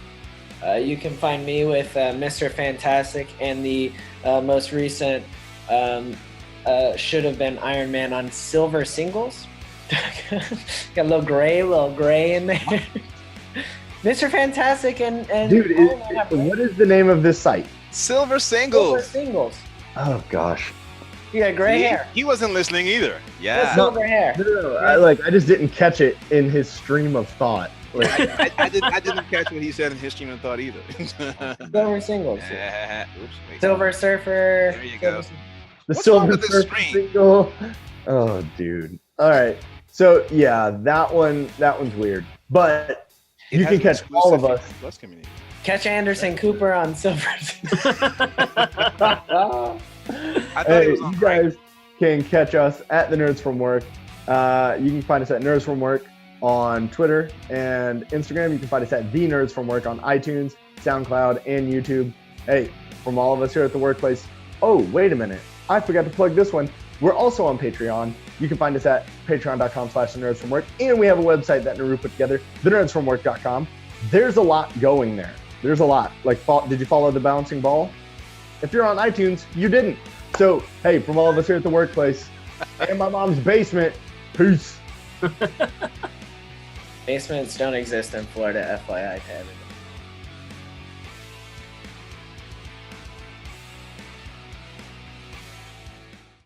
You can find me with Mr. Fantastic and the most recent should have been Iron Man on Silver Singles. Got a little gray in there. Mr. Fantastic and Dude, Iron Man have what is the name of this site? Silver Silver Singles. Singles. Oh gosh. You got gray hair. He wasn't listening either. Yeah. Yeah. Silver hair. No. I just didn't catch it in his stream of thought. Like, I didn't catch what he said in his stream of thought either. Silver Singles. Oops, wait. Silver Surfer. There you go. the What's wrong Silver with this Surfer screen? single. Oh, dude. All right. So yeah, that one's weird. But It you has can an catch all of exclusive us. Plus community. Catch Anderson Cooper on Silver Singles. I thought Hey, it was on you right. guys can catch us at the Nerds from Work. You can find us at Nerds from Work on Twitter and Instagram. You can find us at The Nerds from Work on iTunes, SoundCloud, and YouTube. Hey, from all of us here at the workplace. Oh, wait a minute. I forgot to plug this one. We're also on Patreon. You can find us at patreon.com/thenerdsfromwork. And we have a website that Naru put together, thenerdsfromwork.com. There's a lot going there. There's a lot. Like, did you follow the bouncing ball? If you're on iTunes, you didn't. So, hey, from all of us here at the workplace and my mom's basement, peace. Basements don't exist in Florida, FYI to everybody.